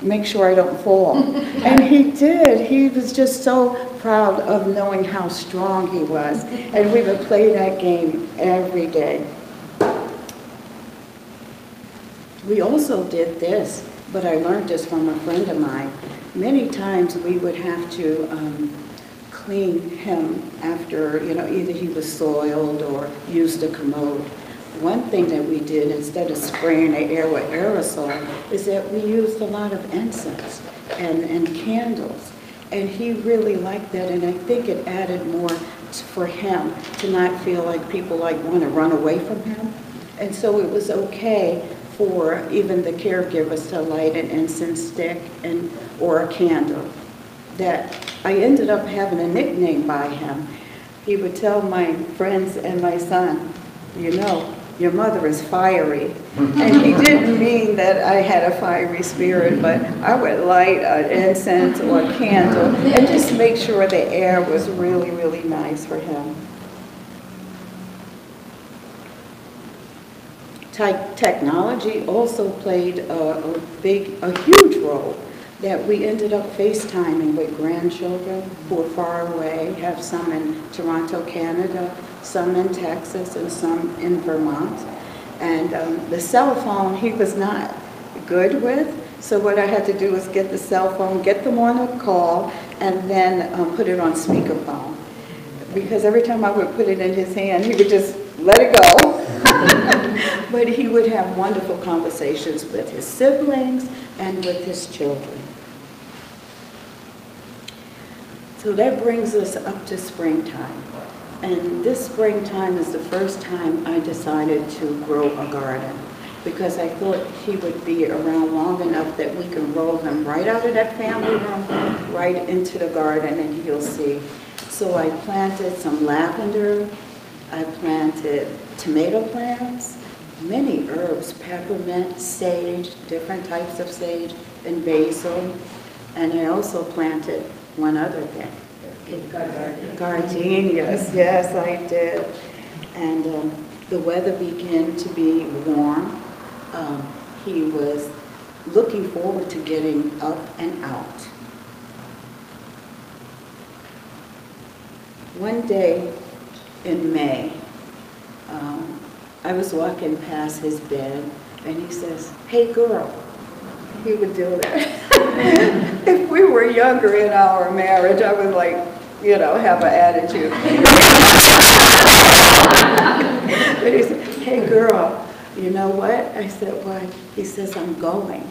make sure I don't fall. And he did. He was just so proud of knowing how strong he was. And we would play that game every day. We also did this, but I learned this from a friend of mine. Many times we would have to clean him after, you know, either he was soiled or used a commode. One thing that we did, instead of spraying the air with aerosol, is that we used a lot of incense and candles. And he really liked that, and I think it added more for him to not feel like people like want to run away from him. And so it was okay for even the caregivers to light an incense stick or a candle. That I ended up having a nickname by him. He would tell my friends and my son, you know, your mother is fiery. And he didn't mean that I had a fiery spirit, but I would light an incense or a candle and just make sure the air was really, really nice for him. Technology also played a huge role, that we ended up FaceTiming with grandchildren who are far away, have some in Toronto, Canada, some in Texas, and some in Vermont. And the cell phone he was not good with, so what I had to do was get the cell phone, get them on a call, and then put it on speakerphone. Because every time I would put it in his hand, he would just let it go. But he would have wonderful conversations with his siblings and with his children. So that brings us up to springtime. And this springtime is the first time I decided to grow a garden, because I thought he would be around long enough that we can roll him right out of that family room, right into the garden, and he'll see. So I planted some lavender, I planted tomato plants, many herbs, peppermint, sage, different types of sage, and basil. And I also planted one other thing. Gardenias, yes, I did. And the weather began to be warm. He was looking forward to getting up and out. One day in May, I was walking past his bed, and he says, "Hey girl." He would do that. If we were younger in our marriage, I would like, you know, have an attitude. But he said, "Hey girl, you know what?" I said, "What?" He says, "I'm going."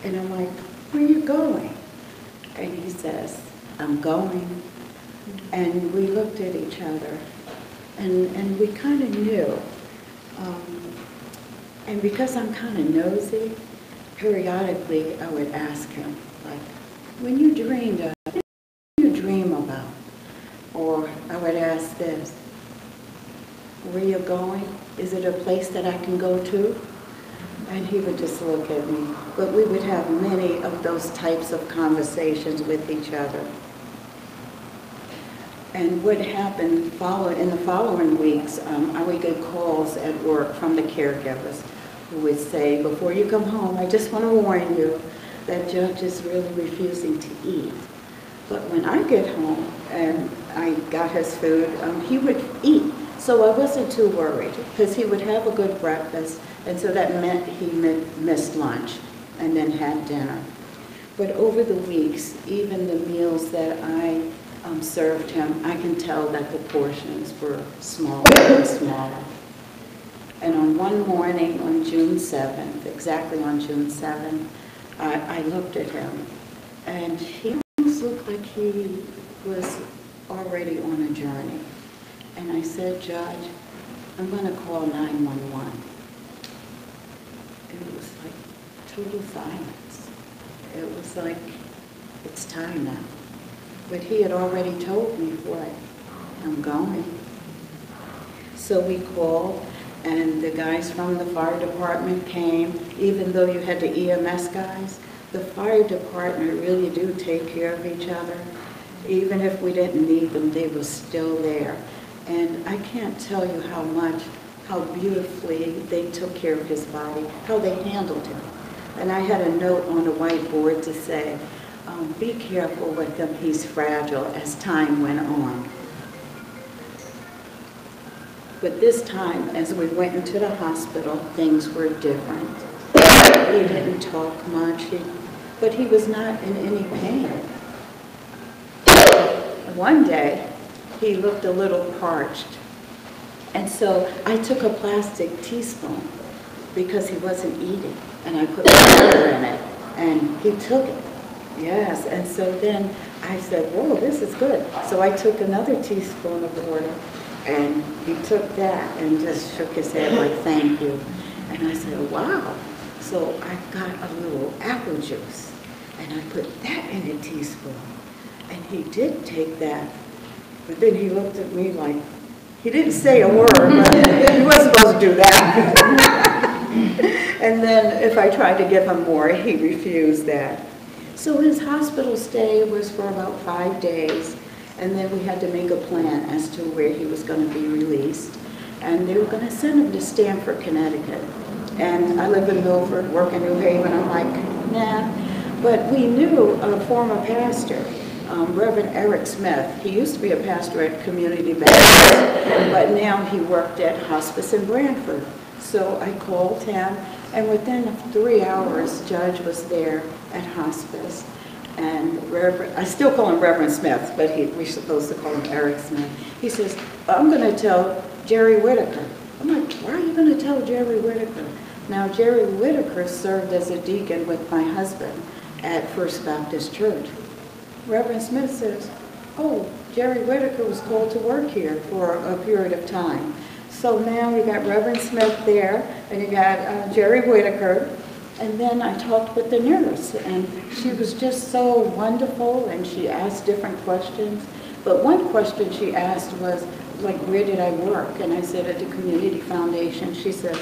And I'm like, "Where are you going?" And he says, "I'm going." And we looked at each other, and we kind of knew. And because I'm kind of nosy, periodically I would ask him, like, when you dreamed of, what did you dream about? Or I would ask this, where you going? Is it a place that I can go to? And he would just look at me. But we would have many of those types of conversations with each other. And what happened in the following weeks, I would get calls at work from the caregivers who would say, "Before you come home, I just want to warn you that Judge is really refusing to eat." But when I get home and I got his food, he would eat. So I wasn't too worried, because he would have a good breakfast, and so that meant he missed lunch and then had dinner. But over the weeks, even the meals that I served him, I can tell that the portions were smaller and smaller. And on one morning on June 7th, exactly on June 7th, I looked at him, and he almost looked like he was already on a journey. And I said, "Judge, I'm going to call 911. it was like total silence. It was like, it's time now. But he had already told me what, I'm going. So we called, and the guys from the fire department came. Even though you had the EMS guys, the fire department really do take care of each other. Even if we didn't need them, they were still there. And I can't tell you how beautifully they took care of his body, how they handled him. And I had a note on the whiteboard to say, be careful with him, he's fragile, as time went on. But this time, as we went into the hospital, things were different. He didn't talk much, but he was not in any pain. One day, he looked a little parched. And so I took a plastic teaspoon because he wasn't eating, and I put water in it, and he took it. Yes, and so then I said, whoa, this is good. So I took another teaspoon of water, and he took that and just shook his head like, thank you. And I said, wow. So I got a little apple juice, and I put that in a teaspoon. And he did take that, but then he looked at me like, he didn't say a word, but he wasn't supposed to do that. And then if I tried to give him more, he refused that. So his hospital stay was for about 5 days, and then we had to make a plan as to where he was going to be released. And they were going to send him to Stamford, Connecticut. And I live in Milford, work in New Haven. I'm like, nah. But we knew a former pastor, Reverend Eric Smith. He used to be a pastor at Community Baptist, but now he worked at Hospice in Branford. So I called him, and within 3 hours, Judge was there at Hospice. And I still call him Reverend Smith, but we're supposed to call him Eric Smith. He says, I'm going to tell Jerry Whitaker. I'm like, why are you going to tell Jerry Whitaker? Now, Jerry Whitaker served as a deacon with my husband at First Baptist Church. Reverend Smith says, oh, Jerry Whitaker was called to work here for a period of time. So now you got Reverend Smith there, and you got Jerry Whitaker, and then I talked with the nurse, and she was just so wonderful, and she asked different questions. But one question she asked was, like, where did I work? And I said, at the Community Foundation. She says,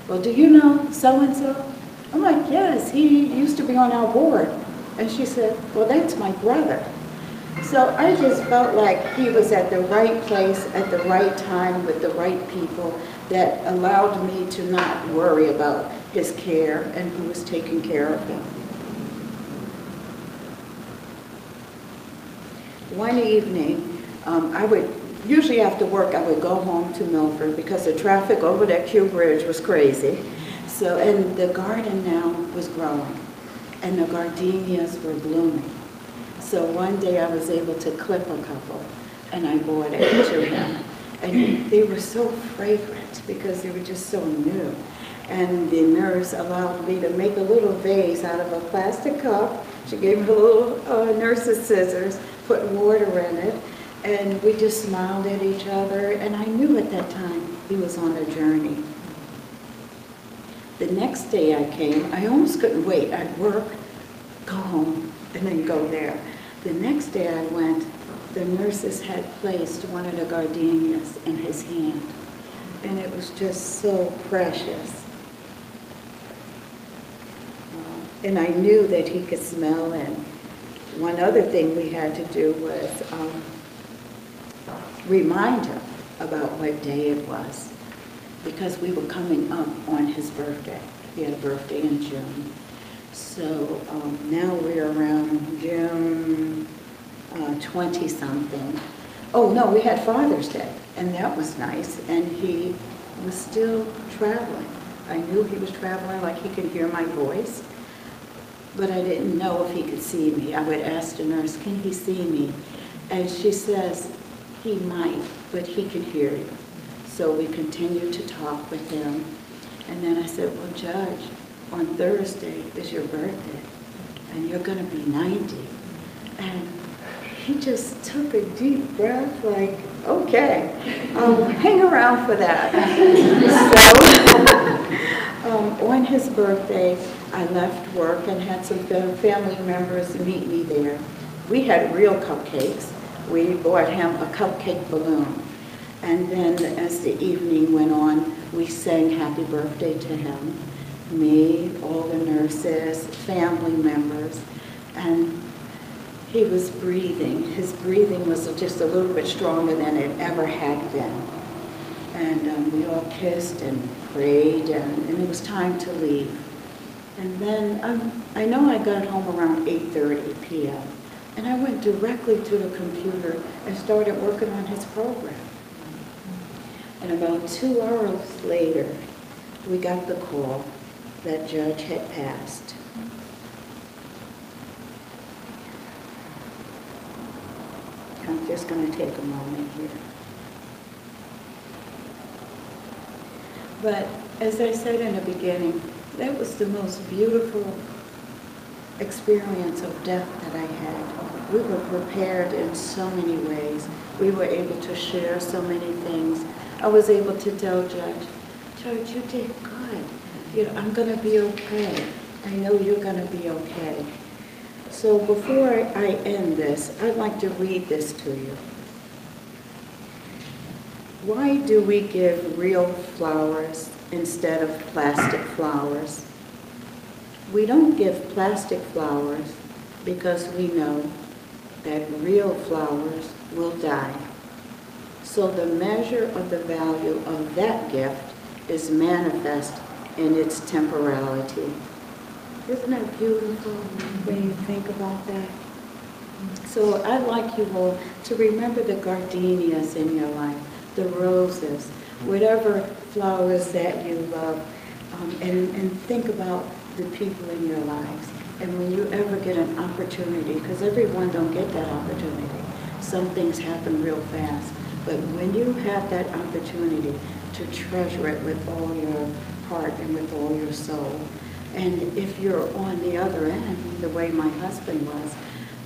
well, do you know so-and-so? I'm like, yes, he used to be on our board. And she said, well, that's my brother. So I just felt like he was at the right place at the right time with the right people that allowed me to not worry about his care and who was taking care of him. One evening, I would, usually after work, I would go home to Milford because the traffic over that Q Bridge was crazy. So, and the garden now was growing, and the gardenias were blooming. So one day I was able to clip a couple, and I brought it to him. And they were so fragrant because they were just so new. And the nurse allowed me to make a little vase out of a plastic cup. She gave me a little nurse's scissors, put water in it, and we just smiled at each other. And I knew at that time he was on a journey. The next day I came, I almost couldn't wait. I'd work, go home, and then go there. The next day I went, the nurses had placed one of the gardenias in his hand. And it was just so precious. And I knew that he could smell it. One other thing we had to do was remind him about what day it was, because we were coming up on his birthday. He had a birthday in June. So now we're around June 20-something. Oh no, we had Father's Day, and that was nice. And he was still traveling. I knew he was traveling, like he could hear my voice, but I didn't know if he could see me. I would ask the nurse, can he see me? And she says, he might, but he can hear you. So we continued to talk with him. And then I said, well, Judge, on Thursday is your birthday, and you're going to be 90. And he just took a deep breath, like, okay, I'll hang around for that. So On his birthday, I left work and had some family members meet me there. We had real cupcakes. We bought him a cupcake balloon. And then as the evening went on, we sang happy birthday to him. Me, all the nurses, family members, and he was breathing. His breathing was just a little bit stronger than it ever had been. And we all kissed and prayed, and it was time to leave. And then I know I got home around 8:30 p.m. And I went directly to the computer and started working on his program. And about 2 hours later, we got the call that Judge had passed. I'm just going to take a moment here. But as I said in the beginning, that was the most beautiful experience of death that I had. We were prepared in so many ways. We were able to share so many things. I was able to tell Judge, you did good. You know, I'm going to be okay. I know you're going to be okay. So before I end this, I'd like to read this to you. Why do we give real flowers instead of plastic flowers? We don't give plastic flowers because we know that real flowers will die. So the measure of the value of that gift is manifest in its temporality. Isn't that beautiful when you think about that? So I'd like you all to remember the gardenias in your life, the roses, whatever flowers that you love, and think about the people in your lives. And when you ever get an opportunity, because everyone don't get that opportunity, some things happen real fast, but when you have that opportunity to treasure it with all your heart and with all your soul, and if you're on the other end, the way my husband was,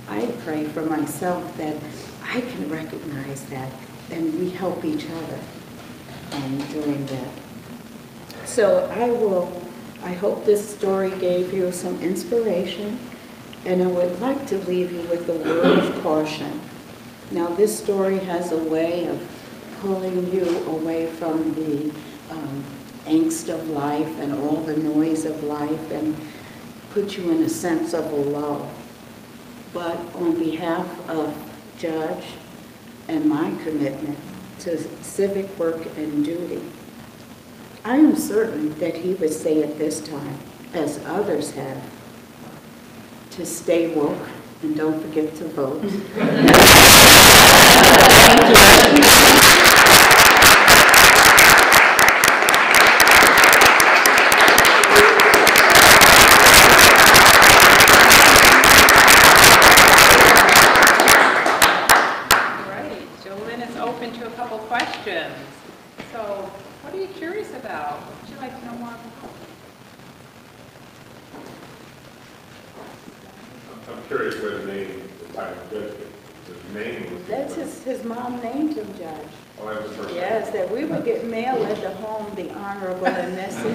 I pray for myself that I can recognize that, and we help each other doing that. So I hope this story gave you some inspiration, and I would like to leave you with a word of caution. Now, this story has a way of pulling you away from the angst of life and all the noise of life and put you in a sense of a lull. But on behalf of Judge and my commitment to civic work and duty, I am certain that he would say at this time, as others have, to stay woke and don't forget to vote. Questions. So, what are you curious about? What would you like to know more about? I'm curious where the name, the title of Judge is. The name was. That's his mom named him Judge. Oh, that was her. Yes, that we would get mail at the home, the Honorable and Mrs.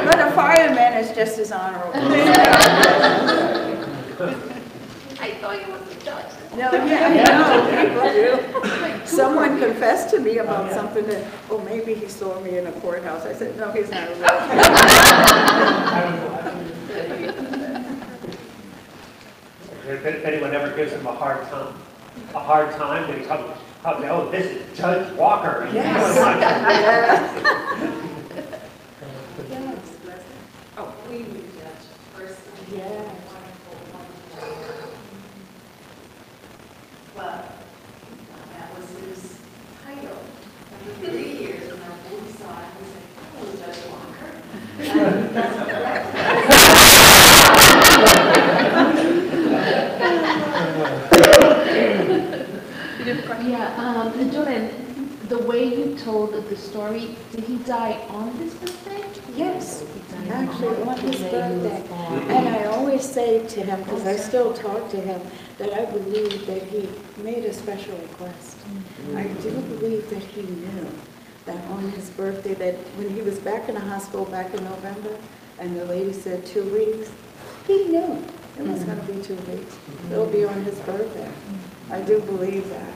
But a fireman is just as honorable. I thought you were the judge. No, no. Someone confessed to me about something that, oh, maybe he saw me in a courthouse. I said, no, he's not a real If anyone ever gives him a hard time, they come, oh, this is Judge Walker. Yes. Oh, we would judge first. Yeah. But that was his title. After 3 years, when our board saw it, we said, "Oh, Judge Walker." And that's correct. Yeah, Jordan, the way you told the story, did he die on his birthday? Yes, actually on his birthday. And I always say to him, because I still talk to him, that I believe that he made a special request. I do believe that he knew that on his birthday, that when he was back in the hospital back in November, and the lady said 2 weeks, he knew it was going to be 2 weeks. It'll be on his birthday. I do believe that.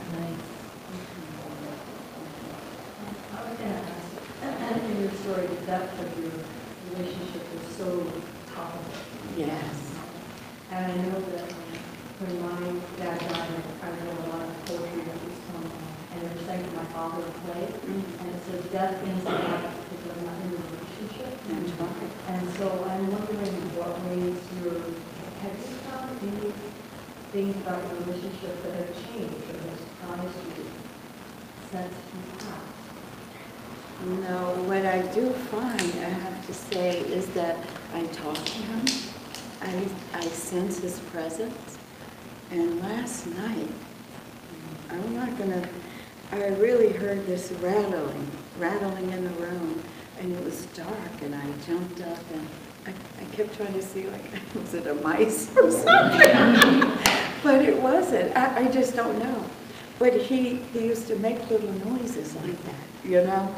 And in your story, the depth of your relationship was so topical. Yes. And I know that when my dad died, I read a lot of poetry that was from, and it was sang to my father to play. And it says, death means a lot because I'm not in a relationship. And so I'm wondering what ways have you found any things about your relationship that have changed or have surprised you since you passed? No, what I do find, I have to say, is that I talk to him. I sense his presence. And last night, I'm not gonna, I really heard this rattling in the room, and it was dark, and I jumped up, and I kept trying to see, like, was it a mice or something? But it wasn't. I just don't know. But he used to make little noises like that, you know?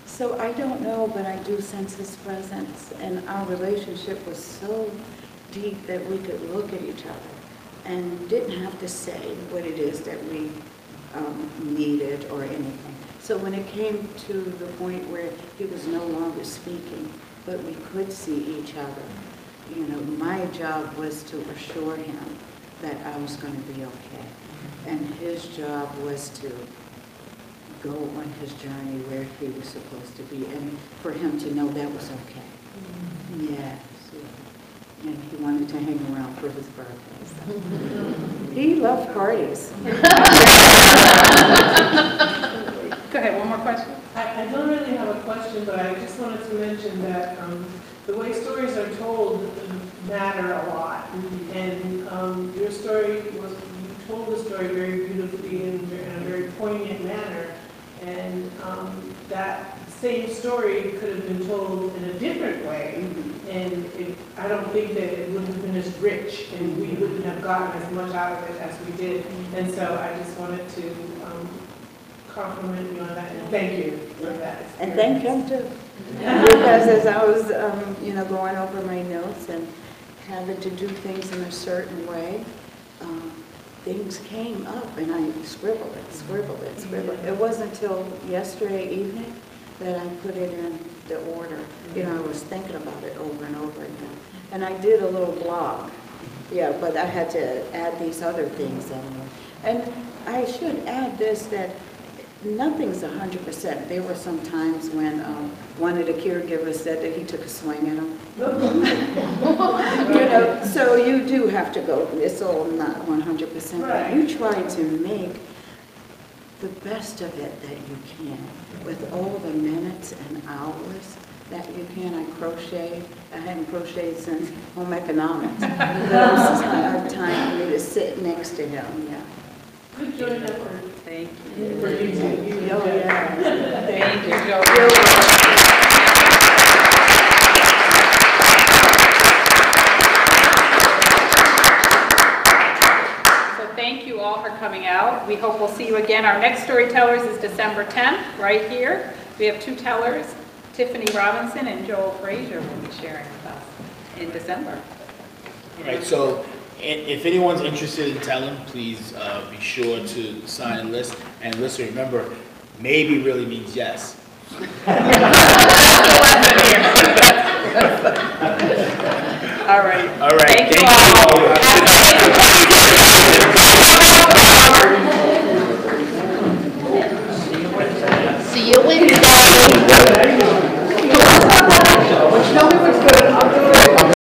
So I don't know, but I do sense his presence, and our relationship was so deep that we could look at each other and didn't have to say what it is that we needed or anything. So when it came to the point where he was no longer speaking, but we could see each other, you know, my job was to assure him that I was going to be okay. And his job was to go on his journey where he was supposed to be, and for him to know that was okay. Yes. And he wanted to hang around for his birthday. So. He loved parties. Go ahead, one more question. I don't really have a question, but I just wanted to mention that the way stories are told matter a lot. And your story was, you told the story very beautifully and in a very poignant manner. And that same story could have been told in a different way. And I don't think that it wouldn't have been as rich, and we wouldn't have gotten as much out of it as we did. And so I just wanted to compliment you on that, and thank you for that. And thank him too. Because as I was, you know, going over my notes and having to do things in a certain way, things came up, and I scribbled it. It wasn't until yesterday evening that I put it in the order. You know, I was thinking about it over and over again. And I did a little blog. Yeah, but I had to add these other things in there. And I should add this, that nothing's 100%. There were some times when one of the caregivers said that he took a swing at him. You know, so you do have to go, it's all not 100%, but you try to make the best of it that you can with all the minutes and hours that you can. I crocheted. I hadn't crocheted since home economics. There was time for me to sit next to him, yeah. Good joint effort. Thank you. Oh, yeah. Thank you, You're So thank you all for coming out. We hope we'll see you again. Our next Storytellers is December 10th, right here. We have 2 tellers, Tiffany Robinson and Joel Frazier will be sharing with us in December. All right, so if anyone's interested in telling, please be sure to sign and list. And listen, remember, maybe really means yes. All right. All right. Thank you all.